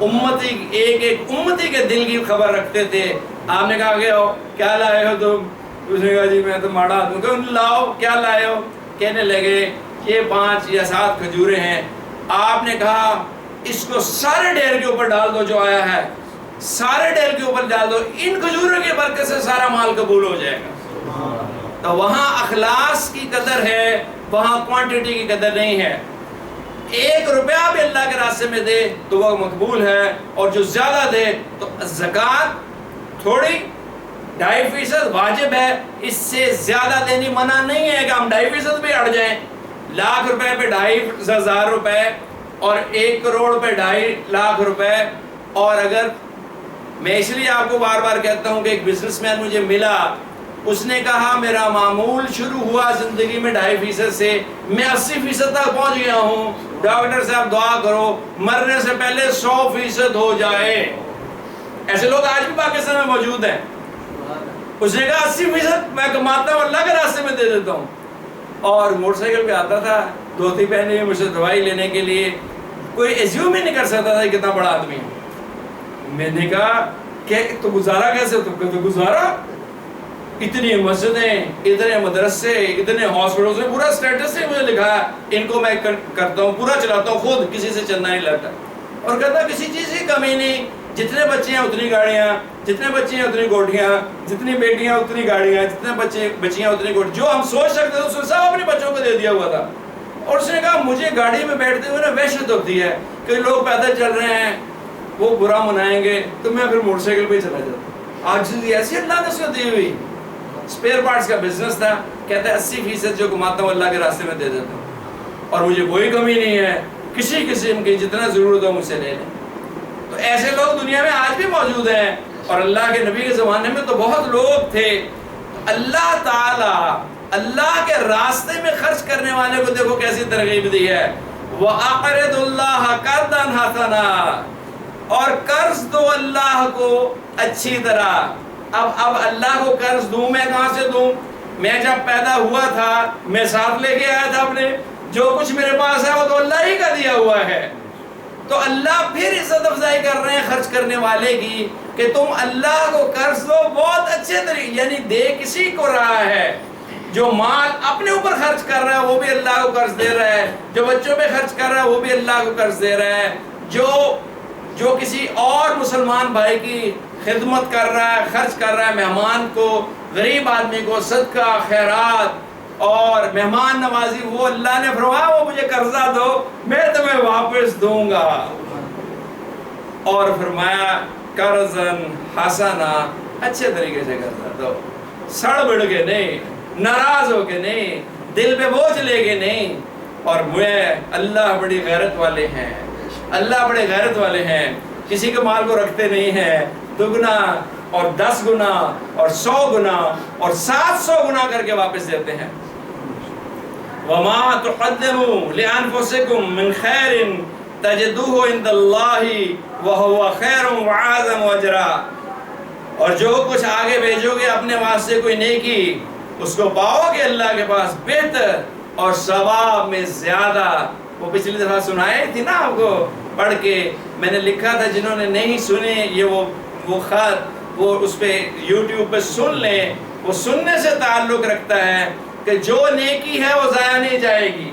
امتی ایک ایک امتی کے دل کی خبر رکھتے تھے۔ آپ نے کہا کہ کیا لائے ہو تم؟ اس نے کہا جی میں تو ماڑا آدمی، کہ لاؤ کیا لائے ہو؟ کہنے لگے یہ 5 یا 7 کھجوریں ہیں۔ آپ نے کہا اس کو سارے ڈھیر کے اوپر ڈال دو جو آیا ہے، سارے ڈھیر کے اوپر ڈال دو، ان کھجوروں کی برکت سے سارا مال قبول ہو جائے گا۔ تو وہاں اخلاص کی قدر ہے، وہاں کوانٹٹی کی قدر نہیں ہے۔ 1 روپیہ بھی اللہ کے راستے میں دے تو وہ مقبول ہے، اور جو زیادہ دے تو زکوٰۃ تھوڑی 2.5% واجب ہے، اس سے زیادہ دینی منع نہیں ہے کہ ہم 2.5% بھی اڑ جائیں۔ 1,00,000 روپے پہ 2,500 روپے اور 1 کروڑ پہ 2.5 لاکھ روپے۔ اور اگر میں اس لیے آپ کو بار بار کہتا ہوں کہ ایک بزنس مین مجھے ملا، اس نے کہا میرا معمول شروع ہوا زندگی میں 2.5% سے، میں 80% تک پہنچ گیا ہوں، ڈاکٹر صاحب دعا کرو مرنے سے پہلے 100% ہو جائے۔ ایسے لوگ آج بھی پاکستان میں موجود ہیں۔ اس نے کہا 80% میں کماتا ہوں، اللہ کے راستے میں دے دیتا ہوں۔ اور موٹر سائیکل پہ آتا تھا، دھوتی پہنی ہوئی، مجھ سے دوائی لینے کے لیے، کوئی ایزیوم ہی نہیں کر سکتا تھا کتنا بڑا آدمی ہے۔ میں نے کہا کہ تو گزارا کیسے؟ تو گزارا اتنی مسجدیں، اتنے مدرسے، اتنے ہاسپٹلز میں، پورا اسٹیٹس سے مجھے لکھا ہے، ان کو میں کرتا ہوں، پورا چلاتا ہوں خود، کسی سے چندہ نہیں لگتا۔ اور کہتا کسی چیز کی کمی نہیں، جتنے بچے ہیں اتنی گاڑیاں، جتنے بچے ہیں اتنی گوٹیاں، جتنی بیٹیاں اتنی گاڑیاں، جتنے بچیاں اتنی گوٹیاں، جو ہم سوچ سکتے تھے اس نے سب اپنے بچوں کو دے دیا ہوا تھا۔ اور اس نے کہا مجھے گاڑی میں بیٹھتے ہوئے نا وحشت ہوتی ہے کہ لوگ پیدل چل رہے ہیں، وہ برا منائیں گے، تو میں پھر موٹر سائیکل پہ ہی چلا جاتا ہوں۔ آج ایسی اللہ نے اس کو دی ہوئی۔ اسپیئر پارٹس کا بزنس تھا، کہتا ہے 80% جو کماتا ہوں اللہ کے راستے میں دے دیتا ہوں، اور مجھے کوئی کمی نہیں ہے، کسی قسم کی جتنا ضرورت ہو مجھ سے لے لیں۔ تو ایسے لوگ دنیا میں آج بھی موجود ہیں، اور اللہ کے نبی کے زمانے میں تو بہت لوگ تھے۔ اللہ تعالیٰ اللہ کے راستے میں خرچ کرنے والے کو دیکھو کیسی ترغیب دی ہے، وَأَقْرِضُ اللَّهَ قَرْضًا حَسَنًا، اور قرض دو اللہ کو اچھی طرح۔ اب اللہ کو قرض دوں، میں کہاں سے دوں؟ میں جب پیدا ہوا تھا میں ساتھ لے کے آیا تھا اپنے، جو کچھ میرے پاس ہے وہ تو اللہ ہی کا دیا ہوا ہے۔ تو اللہ پھر عزت افزائی کر رہے ہیں خرچ کرنے والے کی، کہ تم اللہ کو قرض دو بہت اچھے طریقے، یعنی دے کسی کو رہا ہے، جو مال اپنے اوپر خرچ کر رہا ہے وہ بھی اللہ کو قرض دے رہا ہے، جو بچوں پہ خرچ کر رہا ہے وہ بھی اللہ کو قرض دے رہا ہے، جو کسی اور مسلمان بھائی کی خدمت کر رہا ہے، خرچ کر رہا ہے، مہمان کو، غریب آدمی کو صدقہ خیرات اور مہمان نوازی، وہ اللہ نے فرمایا وہ مجھے قرضہ دو میں تمہیں واپس دوں گا۔ اور فرمایا قرضاً حسنا، اچھے طریقے سے قرضہ دو، سڑ بڑھ کے نہیں، ناراض ہو کے نہیں، دل پہ بوجھ لے کے نہیں۔ اور اللہ بڑی غیرت والے ہیں، اللہ بڑے غیرت والے ہیں، کسی کے مال کو رکھتے نہیں ہیں، دگنا اور 10 گنا اور 100 گنا اور 700 گنا کر کے واپس دیتے ہیں۔ وَمَا تُقَدِّمُوا لِأَنفُسِكُم مِّن خَيْرٍ تَجِدُوهُ عِندَ اللَّهِ وَهُوَ خَيْرٌ وَأَعْظَمُ أَجْرًا، اور جو کچھ آگے بھیجو گے اپنے واسطے کوئی نیکی، اس کو پاؤ گے اللہ کے پاس بہتر اور ثواب میں زیادہ۔ وہ پچھلی دفعہ سنائی تھی نا آپ کو پڑھ کے، میں نے لکھا تھا، جنہوں نے نہیں سنے یہ وہ خط وہ اس پہ یوٹیوب پہ سن لیں، وہ سننے سے تعلق رکھتا ہے کہ جو نیکی ہے وہ ضائع نہیں جائے گی،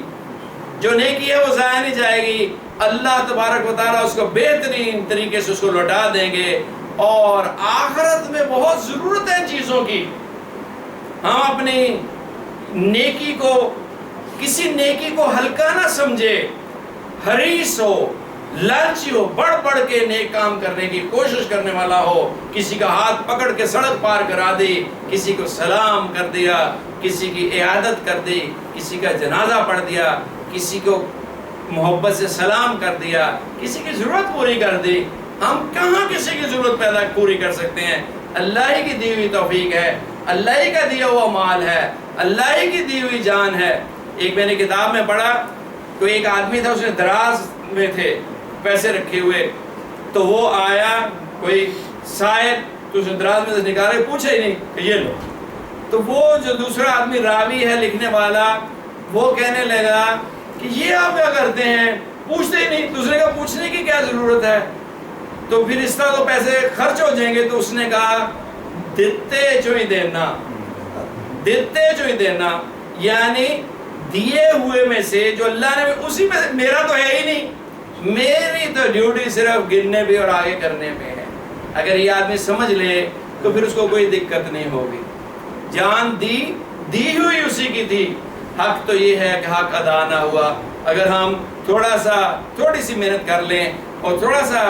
جو نیکی ہے وہ ضائع نہیں جائے گی، اللہ تبارک و تعالیٰ اس کو بہترین طریقے سے اس کو لوٹا دیں گے، اور آخرت میں بہت ضرورت ہے چیزوں کی۔ ہم اپنی نیکی کو، کسی نیکی کو ہلکا نہ سمجھے، حریص ہو، لالچی ہو، بڑھ بڑھ کے نیک کام کرنے کی کوشش کرنے والا ہو، کسی کا ہاتھ پکڑ کے سڑک پار کرا دی، کسی کو سلام کر دیا، کسی کی عیادت کر دی، کسی کا جنازہ پڑھ دیا، کسی کو محبت سے سلام کر دیا، کسی کی ضرورت پوری کر دی۔ ہم کہاں کسی کی ضرورت پوری کر سکتے ہیں؟ اللہ ہی کی دی ہوئی توفیق ہے، اللہ ہی کا دیا ہوا مال ہے، اللہ ہی کی دی ہوئی جان ہے۔ ایک میں نے کتاب میں پڑھا، کوئی ایک آدمی تھا، اس نے دراز میں تھے پیسے رکھے ہوئے، تو وہ آیا کوئی سائل، تو اس نے دراز میں سے نکالے، پوچھا ہی نہیں کہ یہ لو، تو وہ جو دوسرا آدمی راوی ہے، لکھنے والا، وہ کہنے لگا کہ یہ آپ کیا کرتے ہیں، پوچھتے ہی نہیں۔ دوسرے کا پوچھنے کی کیا ضرورت ہے، تو پھر اس طرح تو پیسے خرچ ہو جائیں گے۔ تو اس نے کہا دیتے جو ہی دینا، دیتے جو ہی دینا، یعنی دیے ہوئے میں سے جو اللہ نے، اسی میں، میرا تو ہے ہی نہیں، میری تو ڈیوٹی صرف گننے بھی اور آگے کرنے میں ہے۔ اگر یہ آدمی سمجھ لے تو پھر اس کو کوئی دقت نہیں ہوگی۔ جان دی ہوئی اسی کی تھی، حق تو یہ ہے کہ حق ادا نہ ہوا۔ اگر ہم تھوڑی سی محنت کر لیں اور تھوڑا سا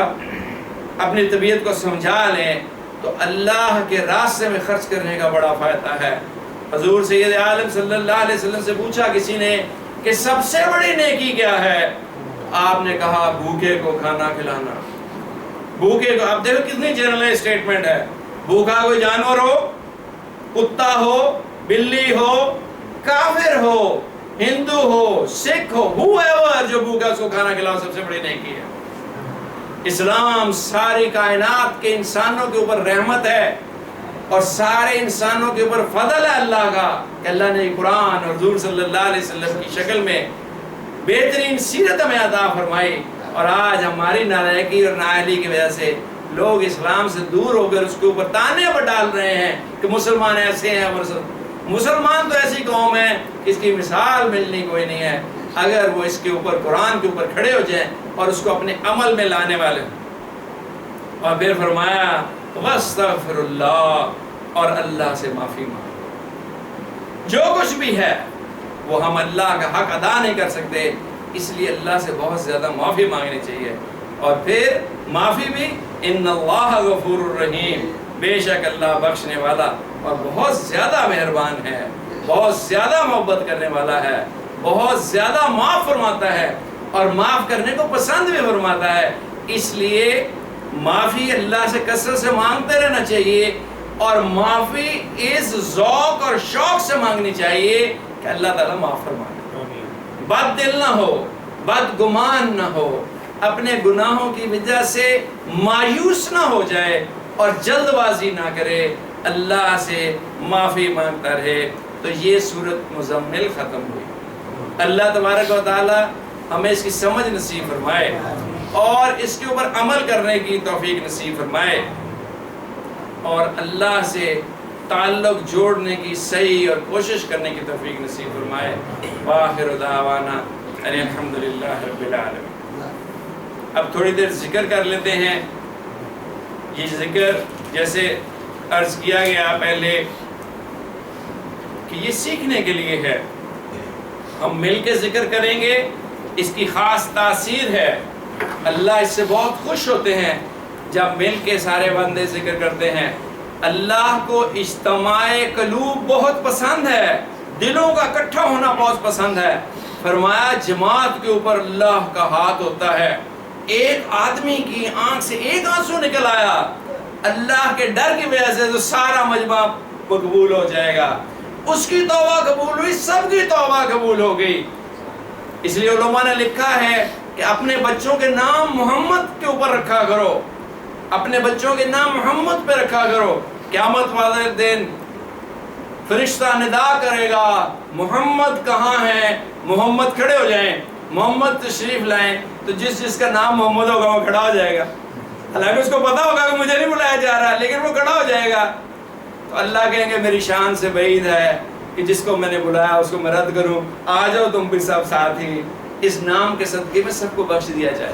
اپنی طبیعت کو سمجھا لیں تو اللہ کے راستے میں خرچ کرنے کا بڑا فائدہ ہے۔ حضور سید عالم صلی اللہ علیہ وسلم سے پوچھا کسی نے کہ سب سے بڑی نیکی کیا ہے؟ آپ نے کہا بھوکے کو کھانا کھلانا۔ بھوکے کو، آپ دیکھو کتنی جنرل اسٹیٹمنٹ ہے۔ بھوکا کوئی جانور ہو، کتا ہو، بلی ہو، کافر ہو، ہندو ہو، سکھ ہو، whoever جو بھوکا اس کو کھانا کھلاؤ، سب سے بڑی نیکی ہے۔ اسلام ساری کائنات کے انسانوں کے اوپر رحمت ہے، اور سارے انسانوں کے اوپر فضل ہے اللہ کا کہ اللہ نے قرآن اور حضور صلی اللہ علیہ وسلم کی شکل میں بہترین سیرت ہمیں عطا فرمائی۔ اور آج ہماری نالائکی اور نااہلی کی وجہ سے لوگ اسلام سے دور ہو کر اس کے اوپر تانے پر ڈال رہے ہیں کہ مسلمان ایسے ہیں۔ مسلمان تو ایسی قوم ہے اس کی مثال ملنی کوئی نہیں ہے، اگر وہ اس کے اوپر، قرآن کے اوپر کھڑے ہو جائیں اور اس کو اپنے عمل میں لانے والے۔ اور پھر فرمایا وَاسْتَغْفِرُ اللَّهِ، اور اللہ سے معافی مانگو۔ جو کچھ بھی ہے وہ ہم اللہ کا حق ادا نہیں کر سکتے، اس لیے اللہ سے بہت زیادہ معافی مانگنی چاہیے۔ اور پھر معافی بھی ان اللہ غفور الرحیم، بے شک اللہ بخشنے والا اور بہت زیادہ مہربان ہے، بہت زیادہ محبت کرنے والا ہے، بہت زیادہ معاف فرماتا ہے، اور معاف کرنے کو پسند بھی فرماتا ہے۔ اس لیے معافی اللہ سے کثرت سے مانگتے رہنا چاہیے، اور معافی اس ذوق اور شوق سے مانگنی چاہیے کہ اللہ تعالیٰ معاف فرمائے، بد دل نہ ہو، بد گمان نہ ہو، اپنے گناہوں کی وجہ سے مایوس نہ ہو جائے اور جلد بازی نہ کرے، اللہ سے معافی مانگتا رہے۔ تو یہ سورت مزمل ختم ہوئی۔ اللہ تبارک و تعالی ہمیں اس کی سمجھ نصیب فرمائے اور اس کے اوپر عمل کرنے کی توفیق نصیب فرمائے، اور اللہ سے تعلق جوڑنے کی صحیح اور کوشش کرنے کی توفیق نصیب فرمائے۔ وآخر دعوانا ان الحمدللہ رب العالمین۔ اب تھوڑی دیر ذکر کر لیتے ہیں۔ یہ ذکر جیسے عرض کیا گیا پہلے کہ یہ سیکھنے کے لیے ہے، ہم مل کے ذکر کریں گے، اس کی خاص تاثیر ہے۔ اللہ اس سے بہت خوش ہوتے ہیں جب مل کے سارے بندے ذکر کرتے ہیں۔ اللہ کو اجتماع قلوب بہت پسند ہے، دلوں کا اکٹھا ہونا بہت پسند ہے۔ فرمایا جماعت کے اوپر اللہ کا ہاتھ ہوتا ہے۔ ایک آدمی کی آنکھ سے ایک آنسو نکل آیا اللہ کے ڈر کی وجہ سے، تو سارا مجمع قبول ہو جائے گا۔ اس کی توبہ قبول ہوئی، سب کی توبہ قبول ہو گئی۔ اس لیے علماء نے لکھا ہے کہ اپنے بچوں کے نام محمد کے اوپر رکھا کرو، اپنے بچوں کے نام محمد پہ رکھا کرو۔ قیامت والے دن فرشتہ ندا کرے گا محمد کہاں ہے، محمد کھڑے ہو جائیں، محمد تشریف لائیں، تو جس جس کا نام محمد ہوگا وہ کھڑا ہو جائے گا۔ حالانکہ اس کو پتا ہوگا کہ مجھے نہیں بلایا جا رہا، لیکن وہ کھڑا ہو جائے گا۔ تو اللہ کہیں گے میری شان سے بعید ہے کہ جس کو میں نے بلایا اس کو میں رد کروں، آ جاؤ تم بھی سب ساتھ ہی، اس نام کے صدقے میں سب کو بخش دیا جائے۔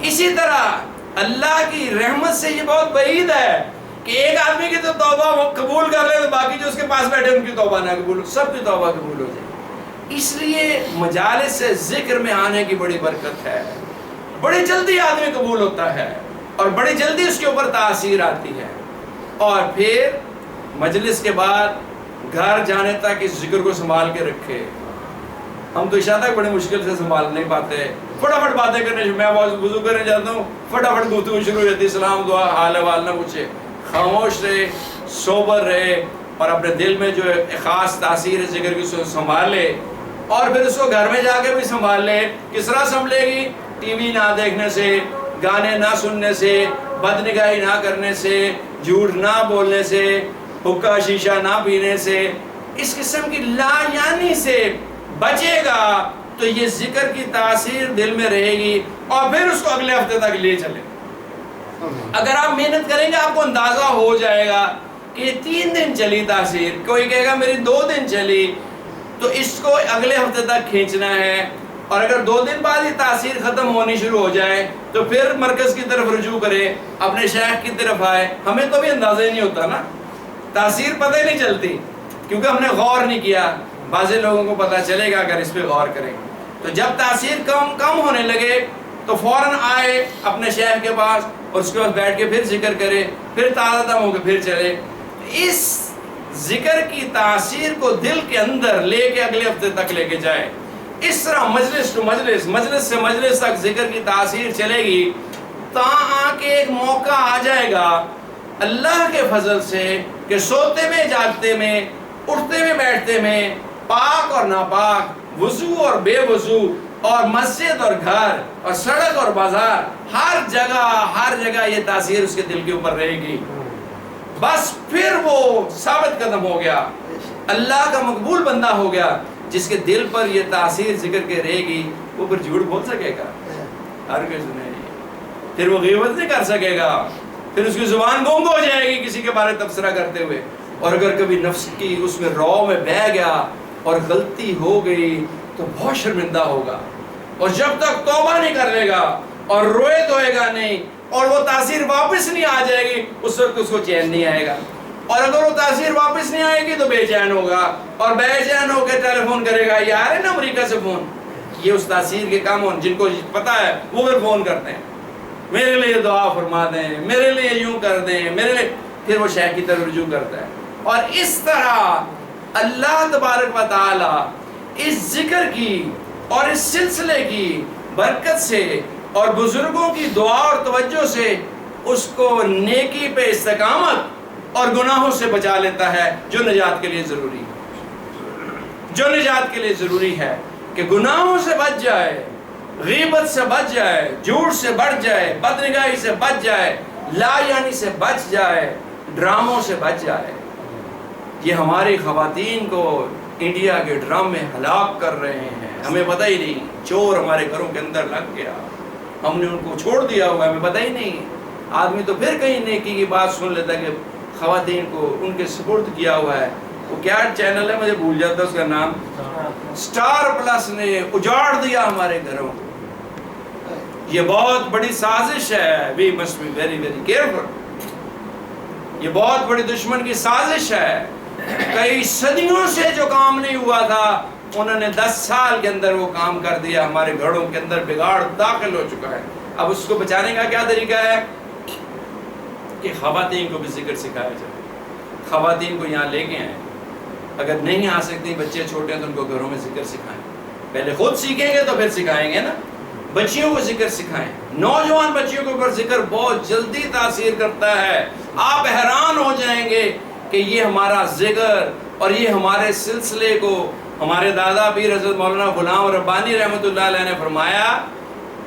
اسی طرح اللہ کی رحمت سے یہ بہت بعید ہے کہ ایک آدمی کی تو توبہ وہ قبول کر لے تو باقی جو اس کے پاس بیٹھے ان کی توبہ نہ قبول ہو، سب کی توبہ قبول ہو جائے۔ اس لیے مجالس سے ذکر میں آنے کی بڑی برکت ہے، بڑی جلدی آدمی قبول ہوتا ہے اور بڑی جلدی اس کے اوپر تاثیر آتی ہے۔ اور پھر مجلس کے بعد گھر جانے تک اس ذکر کو سنبھال کے رکھے۔ ہم تو عشاء تک بڑی مشکل سے سنبھال نہیں پاتے، فٹافٹ باتیں کرنے، میں وضو کرنے جاتا ہوں فٹافٹ گفتگو شروع ہو جاتی ہے، سلام دعا حال احوال نہ پوچھے۔ خاموش رہے، سوبر رہے اور اپنے دل میں جو خاص تاثیر ہے ذکر کی اسے سنبھالے، اور پھر اس کو گھر میں جا کے بھی سنبھال لے۔ کس طرح سنبھلے گی؟ ٹی وی نہ دیکھنے سے، گانے نہ سننے سے، بد نگاہی نہ کرنے سے، جھوٹ نہ بولنے سے، حقہ شیشہ نہ پینے سے، اس قسم کی لا یعنی سے بچے گا تو یہ ذکر کی تاثیر دل میں رہے گی اور پھر اس کو اگلے ہفتے تک لے چلے۔ اگر آپ محنت کریں گے آپ کو اندازہ ہو جائے گا کہ یہ 3 دن چلی تاثیر، کوئی کہے گا میری 2 دن چلی، تو اس کو اگلے ہفتے تک کھینچنا ہے۔ اور اگر 2 دن بعد یہ تاثیر ختم ہونی شروع ہو جائے تو پھر مرکز کی طرف رجوع کرے، اپنے شیخ کی طرف آئے۔ ہمیں تو بھی اندازہ ہی نہیں ہوتا نا، تاثیر پتہ ہی نہیں چلتی کیونکہ ہم نے غور نہیں کیا۔ بعض لوگوں کو پتہ چلے گا اگر اس پہ غور کریں۔ تو جب تاثیر کم ہونے لگے تو فوراً آئے اپنے شیخ کے پاس اور اس کے بعد بیٹھ کے پھر ذکر کرے، پھر تازہ دم ہو کے پھر چلے۔ اس ذکر کی تاثیر کو دل کے اندر لے کے اگلے ہفتے تک لے کے جائے۔ اس طرح مجلس ٹو مجلس، مجلس سے مجلس تک ذکر کی تاثیر چلے گی، آ کے ایک موقع آ جائے گا اللہ کے فضل سے کہ سوتے میں جاگتے میں، اٹھتے میں بیٹھتے میں، پاک اور ناپاک، وضو اور بے وضو، اور مسجد اور گھر اور سڑک اور بازار، ہر جگہ یہ تاثیر اس کے دل کے اوپر رہے گی۔ بس پھر وہ ثابت قدم ہو گیا، اللہ کا مقبول بندہ ہو گیا۔ جس کے دل پر یہ تاثیر ذکر کے رہے گی وہ پھر جھوٹ بول سکے گا؟ ہرگز نہیں۔ پھر وہ غیبت نہیں کر سکے گا، پھر اس کی زبان گونگ ہو جائے گی کسی کے بارے تبصرہ کرتے ہوئے۔ اور اگر کبھی نفس کی اس میں رو میں بہہ گیا اور غلطی ہو گئی تو بہت شرمندہ ہوگا، اور جب تک توبہ نہیں کر لے گا اور روئے دھوئے گا نہیں اور وہ تاثیر واپس نہیں آ جائے گی اس وقت اس کو چین نہیں آئے گا، اور اگر وہ تاثیر واپس نہیں آئے گی تو بے چین ہوگا، اور بے چین ہو کے ٹیلی فون کرے گا، یہ آ رہے ہیں نا امریکہ سے فون، یہ اس تاثیر کے کام جن کو پتا ہے وہ پھر فون کرتے ہیں، میرے لیے دعا فرما دیں، میرے لیے یوں کر دیں، میرے لیے، پھر وہ شیخ کی طرف رجوع کرتا ہے۔ اور اس طرح اللہ تبارک و تعالی اس ذکر کی اور اس سلسلے کی برکت سے اور بزرگوں کی دعا اور توجہ سے اس کو نیکی پہ استقامت اور گناہوں سے بچا لیتا ہے، جو نجات کے لیے ضروری ہے، جو نجات کے لیے ضروری ہے کہ گناہوں سے بچ جائے، غیبت سے بچ جائے، جھوٹ سے بچ جائے، بدنگاہی سے بچ جائے، لا یعنی سے بچ جائے، ڈراموں سے بچ جائے۔ یہ ہماری خواتین کو انڈیا کے ڈرامے ہلاک کر رہے ہیں، ہمیں پتہ ہی نہیں، چور ہمارے گھروں کے اندر لگ گیا، ہم نے ان کو چھوڑ دیا ہوا ہے، ہمیں پتہ ہی نہیں۔ آدمی تو پھر کہیں نیکی کی بات سن لیتا ہے کہ خواتین کو ان کے سپرد کیا ہوا ہے، وہ کیا چینل ہے مجھے بھول جاتا ہے اس کا نام، سٹار پلس نے اجاڑ دیا ہمارے گھروں کو۔ یہ بہت بڑی سازش ہے، we must be very very careful۔ یہ بہت بڑی دشمن کی سازش ہے۔ کئی صدیوں سے جو کام نہیں ہوا تھا انہوں نے 10 سال کے اندر وہ کام کر دیا، ہمارے گھروں کے اندر بگاڑ داخل ہو چکا ہے۔ اب اس کو بچانے کا کیا طریقہ ہے کہ خواتین کو بھی ذکر سکھایا جائے، خواتین کو یہاں لے کے آئیں، اگر نہیں آ سکتی، بچے چھوٹے ہیں تو ان کو گھروں میں ذکر سکھائیں، پہلے خود سیکھیں گے تو پھر سکھائیں گے نا، بچیوں کو ذکر سکھائیں، نوجوان بچیوں کے اوپر ذکر بہت جلدی تاثیر کرتا ہے، آپ حیران ہو جائیں گے کہ یہ ہمارا ذکر اور یہ ہمارے سلسلے کو، ہمارے دادا پیر حضرت مولانا غلام ربانی رحمۃ اللہ علیہ نے فرمایا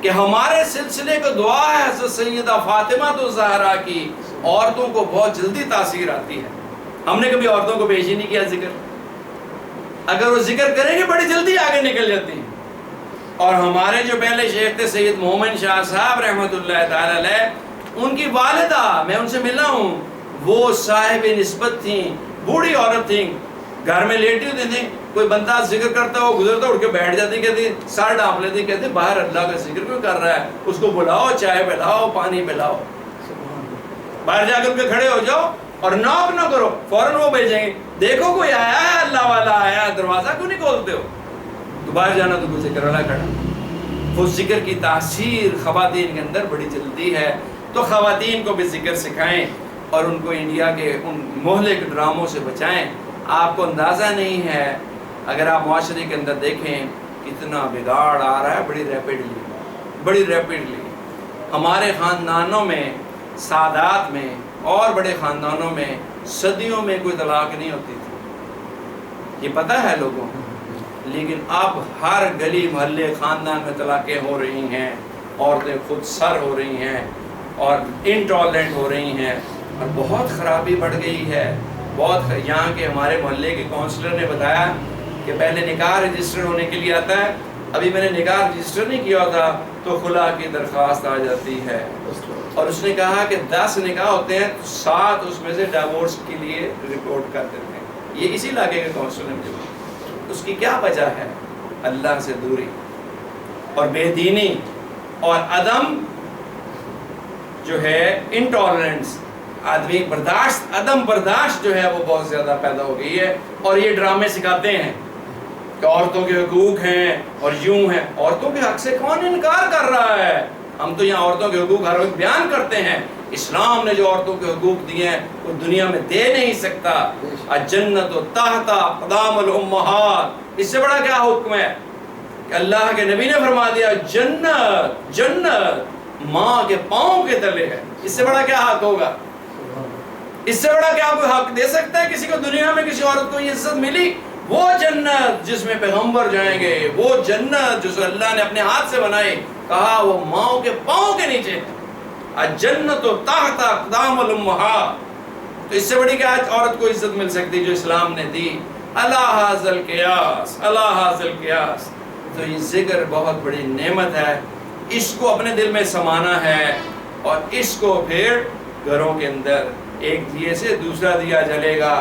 کہ ہمارے سلسلے کو دعا ہے حضرت سیدہ فاطمہ الزہرا کی، عورتوں کو بہت جلدی تاثیر آتی ہے۔ ہم نے کبھی عورتوں کو پیش ہی نہیں کیا ذکر، اگر وہ ذکر کریں گے بڑی جلدی آگے نکل جاتی ہیں۔ اور ہمارے جو پہلے شیخ تھے سید مومن شاہ صاحب رحمۃ اللہ تعالی علیہ، ان کی والدہ، میں ان سے ملا ہوں، وہ صاحب نسبت تھیں، بوڑھی عورت تھیں، گھر میں لیٹی ہوتی تھیں، کوئی بندہ ذکر کرتا ہو گزرتا اٹھ کے بیٹھ جاتی، کہتی سر ڈانپ لیتی، کہتے باہر اللہ کا ذکر کیوں کر رہا ہے، اس کو بلاؤ، چائے پلاؤ، پانی پلاؤ، باہر جا کر کے کھڑے ہو جاؤ اور ناک نہ کرو، فوراً وہ بھیجیں گے، دیکھو کوئی آیا ہے، اللہ والا آیا ہے، دروازہ کیوں نہیں کھولتے ہو، تو باہر جانا تو کوئی ذکر والا کھڑا۔ وہ ذکر کی تاثیر خواتین کے اندر بڑی جلدی ہے، تو خواتین کو بھی ذکر سکھائیں اور ان کو انڈیا کے ان مہلک ڈراموں سے بچائیں۔ آپ کو اندازہ نہیں ہے، اگر آپ معاشرے کے اندر دیکھیں کتنا بگاڑ آ رہا ہے بڑی ریپڈلی۔ ہمارے خاندانوں میں، سادات میں اور بڑے خاندانوں میں صدیوں میں کوئی طلاق نہیں ہوتی تھی، یہ پتہ ہے لوگوں کو، لیکن اب ہر گلی محلے خاندان میں طلاقیں ہو رہی ہیں، عورتیں خود سر ہو رہی ہیں اور انٹالرنٹ ہو رہی ہیں، اور بہت خرابی بڑھ گئی ہے۔ یہاں کے ہمارے محلے کے کونسلر نے بتایا کہ پہلے نکاح رجسٹر ہونے کے لیے آتا ہے، ابھی میں نے نکاح رجسٹر نہیں کیا ہوتا تو خلا کی درخواست آ جاتی ہے، اور اس نے کہا کہ 10 نکاح ہوتے ہیں تو 7 اس میں سے ڈیورس کے لیے رپورٹ کر دیتے ہیں۔ یہ اسی علاقے کے کونسلر نے مجھے بتایا۔ اس کی کیا وجہ ہے؟ اللہ سے دوری اور بے دینی اور عدم جو ہے انٹالرنس، آدمی عدم برداشت جو ہے وہ بہت زیادہ پیدا ہو گئی ہے، اور یہ ڈرامے سکھاتے ہیں کہ عورتوں کے حقوق ہیں اور یوں ہیں۔ عورتوں کے حق سے کون انکار کر رہا ہے؟ ہم تو یہاں عورتوں کے حقوق ہر وقت بیان کرتے ہیں۔ اسلام نے جو عورتوں کے حقوق دیے ہیں وہ دنیا میں دے نہیں سکتا۔ الجنت تحت اقدام الامہات، اس سے بڑا کیا حکم ہے کہ اللہ کے نبی نے فرما دیا جنت ماں کے پاؤں کے تلے ہے۔ اس سے بڑا کیا حق ہوگا؟ اس سے بڑا کیا کوئی حق دے سکتا ہے کسی کو؟ دنیا میں کسی عورت کو یہ عزت ملی؟ وہ جنت جس میں پیغمبر جائیں گے، وہ جنت جس اللہ نے اپنے ہاتھ سے بنائی، کہا وہ ماؤں کے پاؤں کے نیچے ہے۔ الجنت تحت اقدام الامہات، تو اس سے بڑی کیا عورت کو عزت مل سکتی جو اسلام نے دی؟ اللہ حاصل قیاس، اللہ حاصل قیاس۔ تو یہ ذکر بہت بڑی نعمت ہے، اس کو اپنے دل میں سمانا ہے، اور اس کو پھر گھروں کے اندر ایک دیے سے دوسرا دیا جلے گا،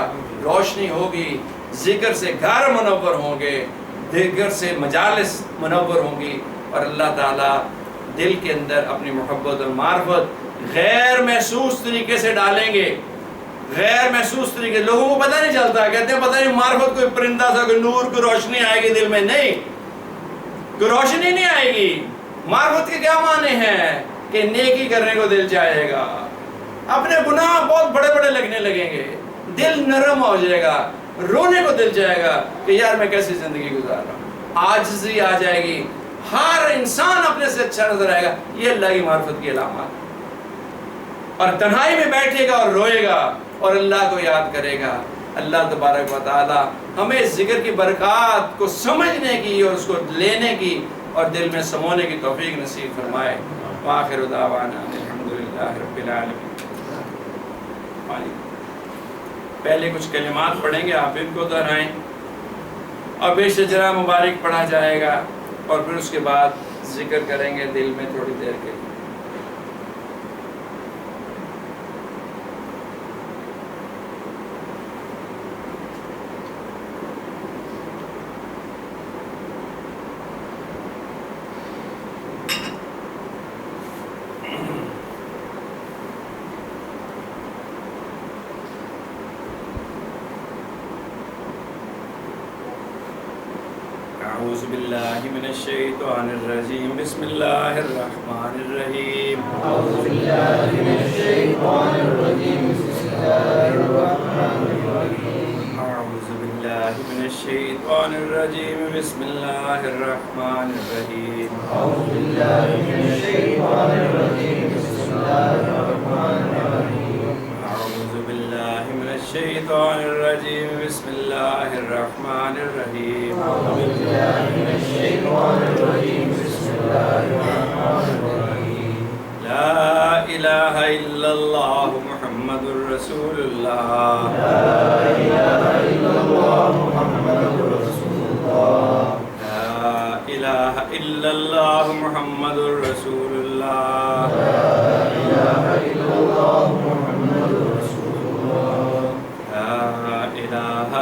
روشنی ہوگی، ذکر سے گھر منور ہوں گے، ذکر سے مجالس منور ہوں گی، اور اللہ تعالیٰ دل کے اندر اپنی محبت اور معرفت غیر محسوس طریقے سے ڈالیں گے۔ غیر محسوس طریقے، لوگوں کو پتہ نہیں چلتا، کہتے ہیں پتہ نہیں معرفت کوئی پرندہ سا، کوئی نور، کوئی روشنی آئے گی دل میں، نہیں، کوئی روشنی نہیں آئے گی۔ معرفت کے کیا معنی ہیں؟ کہ نیکی کرنے کو دل چاہے گا، اپنے گناہ بہت بڑے بڑے لگنے لگیں گے، دل نرم ہو جائے گا، رونے کو دل چاہے گا کہ یار میں کیسی زندگی گزار رہا ہوں، عاجزی آ جائے گی، ہر انسان اپنے سے اچھا نظر آئے گا۔ یہ اللہ کی معرفت کی علامات، اور تنہائی میں بیٹھے گا اور روئے گا اور اللہ کو یاد کرے گا۔ اللہ تبارک و تعالی ہمیں ذکر کی برکات کو سمجھنے کی اور اس کو لینے کی اور دل میں سمونے کی توفیق نصیب فرمائے۔ وآخر دعوانا الحمدللہ رب العالمین۔ پہلے کچھ کلمات پڑھیں گے، آپ ان کو دہرائیں، اور بے شجرہ مبارک پڑھا جائے گا، اور پھر اس کے بعد ذکر کریں گے دل میں تھوڑی دیر کے لیے۔ اعوذ باللہ من الشیطان الرجیم، بسم اللہ الرحمن الرحیم۔ اعوذ باللہ من الشیطان الرجیم، بسم اللہ الرحمن الرحیم۔ اعوذ باللہ من الشیطان الرجیم، بسم اللہ الرحمن الرحیم۔ اعوذ باللہ من الشیطان الرجیم، بسم اللہ الرحمن الرحیم۔ اعوذ باللہ من الشیطان الرجیم، بسم اللہ الرحمن الرحیم۔ اعوذ باللہ من الشیطان الرجیم، بسم اللہ الرحمن الرحیم۔ لا الہ الا اللہ محمد الرسول اللہ۔ لا الہ الا اللہ محمد رسول اللہ۔ لا الہ الا اللہ محمد الرسول اللہ۔ لا الہ الا اللہ محمد رسول اللہ۔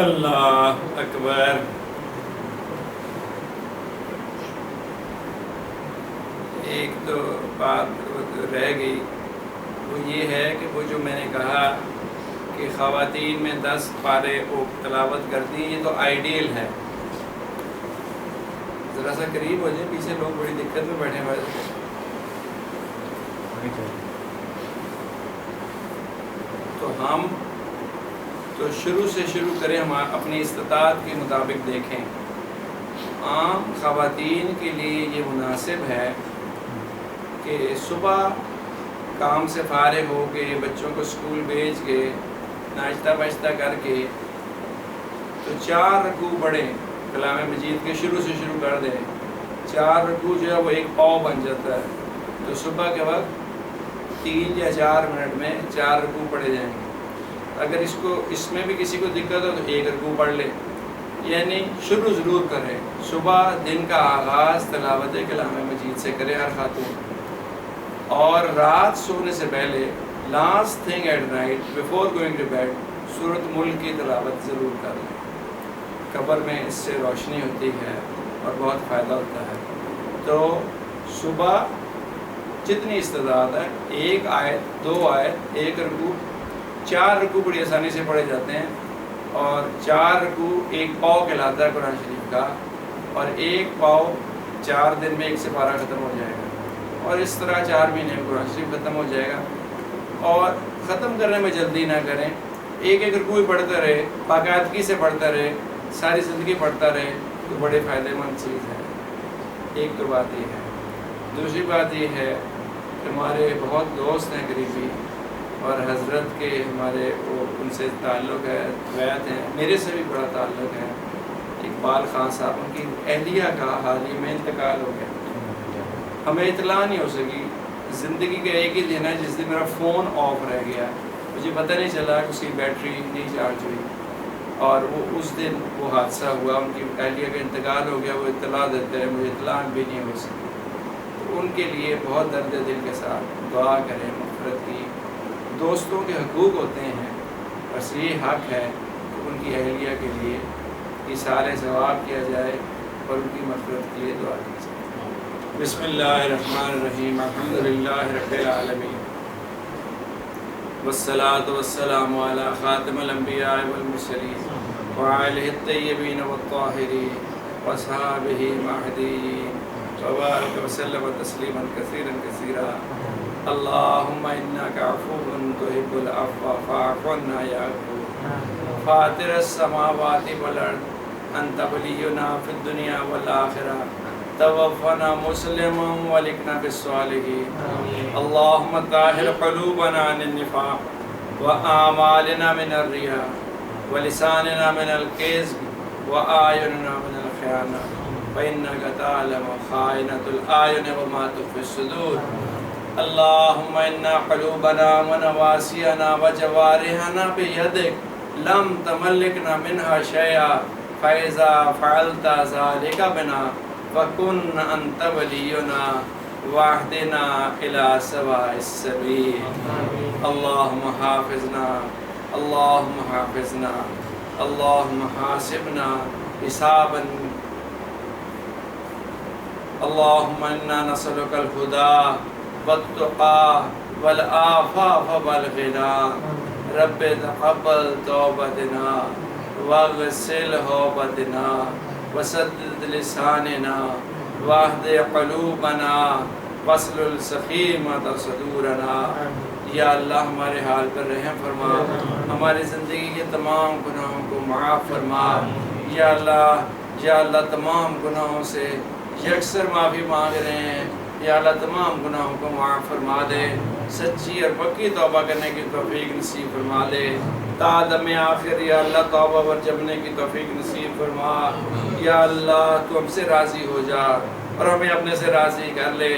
اللہ اکبر۔ ایک تو بات رہ گئی، وہ یہ ہے کہ وہ جو میں نے کہا کہ خواتین میں 10 پارے تلاوت کرتی ہیں، یہ تو آئیڈیل ہے۔ ذرا سا قریب ہو جائے، پیچھے لوگ بڑی دقت میں بیٹھے ہوئے ہیں۔ تو ہم تو شروع سے شروع کریں، ہم اپنی استطاعت کے مطابق دیکھیں۔ عام خواتین کے لیے یہ مناسب ہے کہ صبح کام سے فارغ ہو کے بچوں کو اسکول بھیج کے ناشتہ باشتہ کر کے تو 4 رکوع پڑھیں، کلام مجید کے شروع سے شروع کر دیں۔ 4 رکوع جو ہے وہ ایک پاؤ بن جاتا ہے، تو صبح کے وقت 3 یا 4 منٹ میں 4 رکوع پڑھے جائیں گے۔ اگر اس میں بھی کسی کو دقت ہو تو 1 رکوع پڑھ لے، یعنی شروع ضرور کریں۔ صبح دن کا آغاز تلاوت کلام مجید سے کرے ہر خاتون، اور رات سونے سے پہلے last thing at night before going to bed سورۃ ملک کی تلاوت ضرور کر لیں۔ قبر میں اس سے روشنی ہوتی ہے اور بہت فائدہ ہوتا ہے۔ تو صبح جتنی استطاعت ہے 1 آیت 2 آیت 1 رکوع، 4 رکوع بڑی آسانی سے پڑھے جاتے ہیں، اور 4 رکوع 1 پاؤ کہلاتا ہے قرآن شریف کا، اور 1 پاؤ 4 دن میں 1 سپارہ ختم ہو جائے گا، اور اس طرح 4 مہینے میں قرآن شریف ختم ہو جائے گا۔ اور ختم کرنے میں جلدی نہ کریں، 1 رکوع پڑھتا رہے، باقاعدگی سے پڑھتا رہے، ساری زندگی پڑھتا رہے تو بڑے فائدہ مند چیز ہے۔ ایک تو بات یہ ہے۔ دوسری بات یہ ہے کہ ہمارے بہت دوست ہیں قریبی، اور حضرت کے ہمارے ان سے تعلق ہے، بیعت ہیں، میرے سے بھی بڑا تعلق ہے۔ اقبال خان صاحب، ان کی اہلیہ کا حال ہی میں انتقال ہو گیا۔ ہمیں اطلاع نہیں ہو سکی، زندگی کا ایک ہی دن ہے جس دن میرا فون آف رہ گیا، مجھے پتہ نہیں چلا کہ اس کی بیٹری نہیں چارج ہوئی، اور وہ اس دن وہ حادثہ ہوا، ان کی اہلیہ کا انتقال ہو گیا۔ وہ اطلاع دیتے ہیں، مجھے اطلاع بھی نہیں ہو سکی۔ تو ان کے لیے بہت درد دل کے ساتھ دعا کریں مغفرت کی۔ دوستوں کے حقوق ہوتے ہیں، بس یہ حق ہے کہ ان کی اہلیہ کے لیے ایصال ثواب کیا جائے اور ان کی مغفرت کے لیے دعا کی جائے۔ بسم اللہ الرحمن الرحیم، الحمدللہ رب العالمین، والصلاة والسلام علی خاتم الانبیاء والمرسلین وعلہ الطیبین والطاہرین واصحابہ المہدیین وبارک وسلم تسلیما کثیرا کثیرا۔ اللہم انک عفو تحب العفو فاعف عنا یا غفور۔ فاطر السماوات والارض انت ولینا فی الدنیا والآخرہ، توفنا مسلما والحقنا بالصالحین۔ اللہم طہر قلوبنا عن النفاق وآمالنا من الریاء ولساننا من الکذب وآیوننا من الخیانہ، فإنک تعلم خائنۃ الأعین وما تخفی الصدور۔ اللہم انا قلوبنا ونواسینا وجوارحنا بیدک لم تملکنا منها شیئا، فإذا فعلت ذلك بنا فکن انت ولینا واہدنا الی سواء السبیل۔ اللہم حافظنا، اللہم حافظنا، اللہم حاسبنا حسابا، اللہم انا نسألک الہدی والتقى والعفاف والغنى۔ رب تقبل توبتنا واغسل حوبتنا وسدد لساننا واہد قلوبنا واسلل سخیمۃ صدورنا۔ یا اللہ ہمارے حال پر رحم فرما، ہماری زندگی کے تمام گناہوں کو معاف فرما۔ یا اللہ تمام گناہوں سے یکسر معافی مانگ رہے ہیں، یا اللہ تمام گناہوں کو معاف فرما دے، سچی اور پکی توبہ کرنے کی توفیق نصیب فرما دے۔ تا دم آخر یا اللہ توبہ پر جمنے کی توفیق نصیب فرما۔ یا اللہ تو ہم سے راضی ہو جا اور ہمیں اپنے سے راضی کر لے۔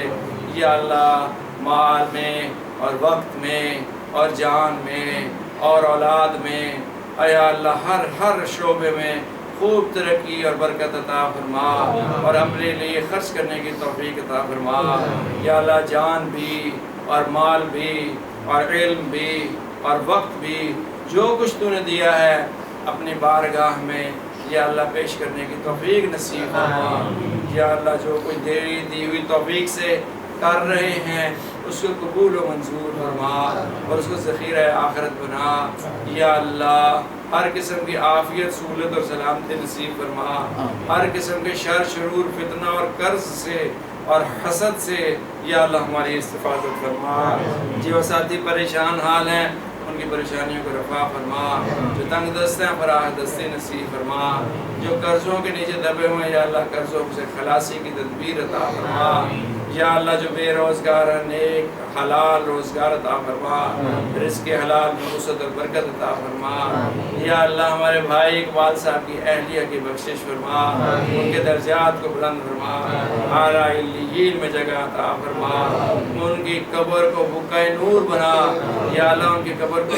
یا اللہ مال میں اور وقت میں اور جان میں اور اولاد میں، یا اللہ ہر شعبے میں خوب ترقی اور برکت عطا فرما، اور ہمارے لیے خرچ کرنے کی توفیق عطا فرما۔ یا اللہ جان بھی اور مال بھی اور علم بھی اور وقت بھی، جو کچھ تو نے دیا ہے اپنی بارگاہ میں یا اللہ پیش کرنے کی توفیق نصیب فرما۔ یا اللہ جو کوئی دی ہوئی توفیق سے کر رہے ہیں اس کو قبول و منظور فرما اور اس کو ذخیرہ آخرت بنا۔ یا اللہ ہر قسم کی عافیت، سہولت اور سلامتی نصیب فرما۔ ہر قسم کے شر، شرور، فتنہ اور قرض سے اور حسد سے یا اللہ ہماری استفادت فرما۔ جو ساتھی پریشان حال ہیں ان کی پریشانیوں کو رفع فرما، جو تنگ دست ہیں فراح دستی نصیب فرما، جو قرضوں کے نیچے دبے ہوئے یا اللہ قرضوں سے خلاصی کی تدبیر عطا فرما۔ یا اللہ جو بے روزگار ہیں نیک حلال روزگار عطا فرما، رزق حلال میں وسعت اور برکت عطا فرما۔ یا اللہ ہمارے بھائی اقبال صاحب کی اہلیہ کی بخشش فرما، ان کے درجات کو بلند فرما، اعلیٰ علیین میں جگہ عطا فرما، ان کی قبر کو بقعہ نور بنا۔ یا اللہ ان کی قبر کو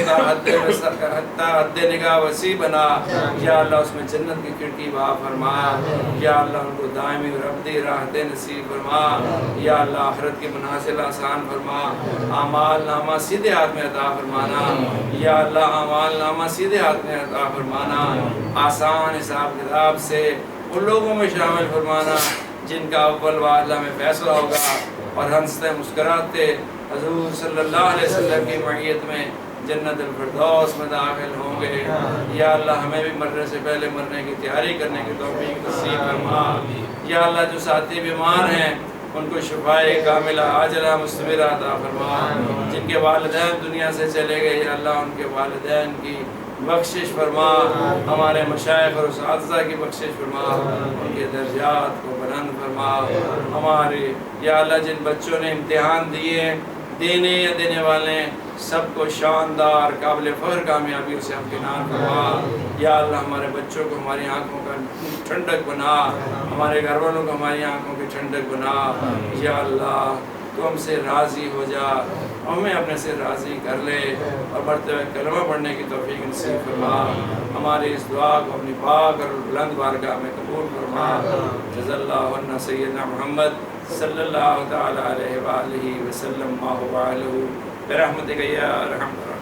حد نگاہ وسیع بنا۔ یا اللہ اس میں جنت کی کھڑکی وا فرما۔ یا اللہ ان کو دائمی اور ابدی راحت نصیب فرما۔ یا اللہ آخرت کی منازل آسان فرما، اعمال نامہ سیدھے ہاتھ میں عطا فرمانا۔ یا اللہ اعمال نامہ سیدھے ہاتھ میں عطا فرمانا، آسان حساب کتاب سے ان لوگوں میں شامل فرمانا جن کا اول واعلہ میں فیصلہ ہوگا اور ہنستے مسکراتے حضور صلی اللہ علیہ وسلم کی معیت میں جنت الفردوس میں داخل ہوں گے۔ یا اللہ ہمیں بھی مرنے سے پہلے مرنے کی تیاری کرنے کی توفیق نصیب فرما۔ یا اللہ جو ساتھی بیمار ہیں ان کو شفائے کاملہ عاجلہ مستمرہ عطا فرما۔ جن کے والدین دنیا سے چلے گئے یا اللہ ان کے والدین کی بخشش فرما، ہمارے مشائخ اور اساتذہ کی بخشش فرما، ان کے درجات کو بلند فرما۔ ہمارے یا اللہ جن بچوں نے امتحان دیے، دینے یا دینے والے سب کو شاندار قابل فخر کامیابیوں سے ہمکنار فرما۔ یا اللہ ہمارے بچوں کو ہماری آنکھوں کا ٹھنڈک بنا، ہمارے گھر والوں کو ہماری آنکھوں کی ٹھنڈک بنا۔ یا اللہ تو ہم سے راضی ہو جا، ہمیں اپنے سے راضی کر لے اور مرتے ہوئے کلمہ پڑھنے کی توفیق نصیب فرما۔ ہماری اس دعا کو اپنی پاک اور بلند بارگاہ میں قبول فرما۔ جزا اللہ عنا سیدنا محمد صلی اللہ تعالی علیہ وآلہ وسلم ما هو اہلہ برحمتک یا ارحم الراحمین۔